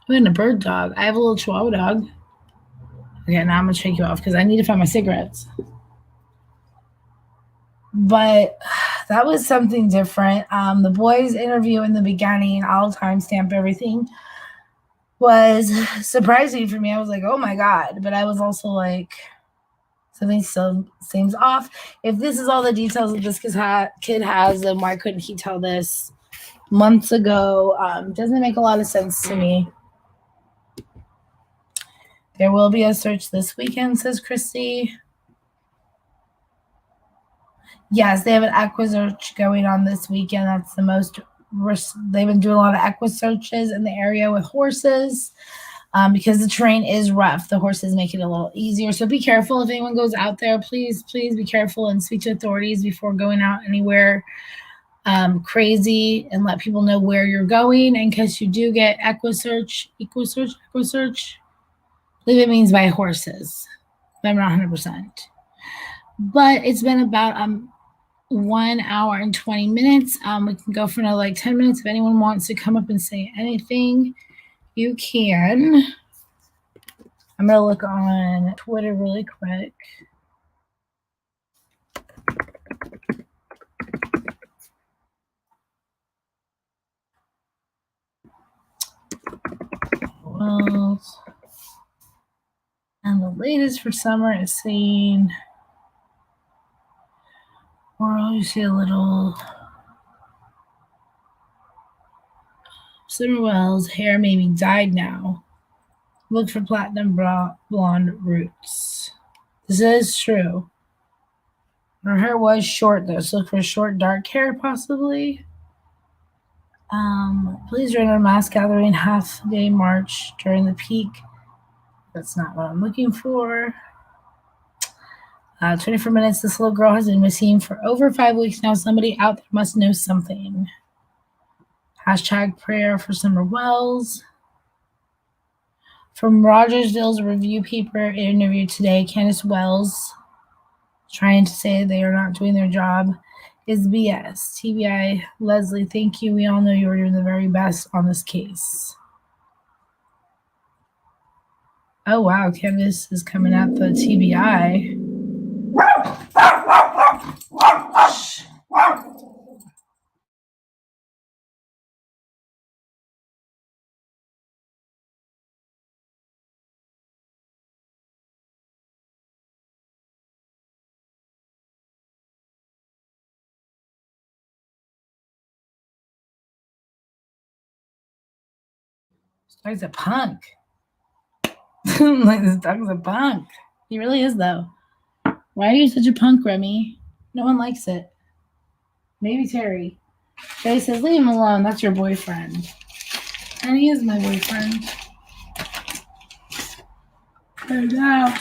I'm a bird dog. I have a little Chihuahua dog. Okay, now I'm going to shake you off because I need to find my cigarettes. But that was something different. The boys' interview in the beginning, I'll timestamp everything, was surprising for me. I was like, oh my God. But I was also like, something still seems off. If this is all the details that this kid has, then why couldn't he tell this months ago? Doesn't make a lot of sense to me. There will be a search this weekend, says Christy. Yes, they have an equi search going on this weekend. That's the most. They've been doing a lot of equi searches in the area with horses because the terrain is rough. The horses make it a little easier. So be careful if anyone goes out there. Please be careful and speak to authorities before going out anywhere crazy, and let people know where you're going in case you do get equi search. I believe it means by horses. I'm not 100%. But it's been about 1 hour and 20 minutes. We can go for another like 10 minutes. If anyone wants to come up and say anything, you can. I'm going to look on Twitter really quick. Wells. And the latest for summer is saying, or you see a little Summer Wells hair maybe dyed now. Look for platinum blonde roots. This is true. Her hair was short though, so look for short dark hair possibly. Please join our mass gathering half day march during the peak. That's not what I'm looking for. 24 minutes. This little girl has been missing for over 5 weeks now. Somebody out there must know something. Hashtag prayer for Summer Wells. From Rogersville's review paper interview today, Candace Wells trying to say they are not doing their job is BS. TBI, Leslie, thank you. We all know you are doing the very best on this case. Oh, wow. Candace is coming at the TBI. This dog's a punk. Like, this dog's a punk. He really is, though. Why are you such a punk, Remy? No one likes it. Maybe Terry. Terry says, leave him alone. That's your boyfriend. And he is my boyfriend. And now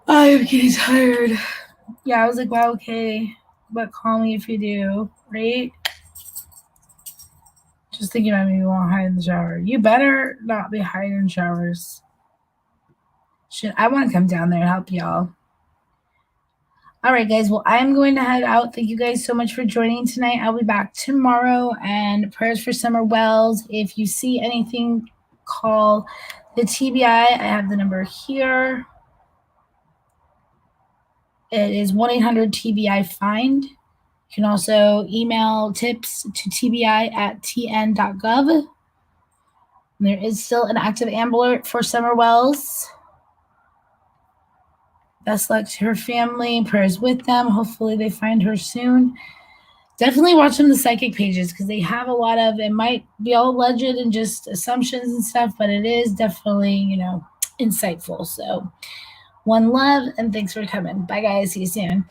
I'm getting tired. Yeah, I was like, wow, okay. But call me if you do, right? Just thinking about me won't hide in the shower. You better not be hiding in showers. Shit, I want to come down there and help y'all. All right, guys. Well, I'm going to head out. Thank you guys so much for joining tonight. I'll be back tomorrow. And prayers for Summer Wells. If you see anything, call the TBI. I have the number here. It is 1-800-TBI-FIND. You can also email tips to tbi@tn.gov. And there is still an active Amber Alert for Summer Wells. Best luck to her family. Prayers with them. Hopefully they find her soon. Definitely watch them the psychic pages because they have a lot of, it might be all alleged and just assumptions and stuff, but it is definitely, insightful. So one love and thanks for coming. Bye guys. See you soon.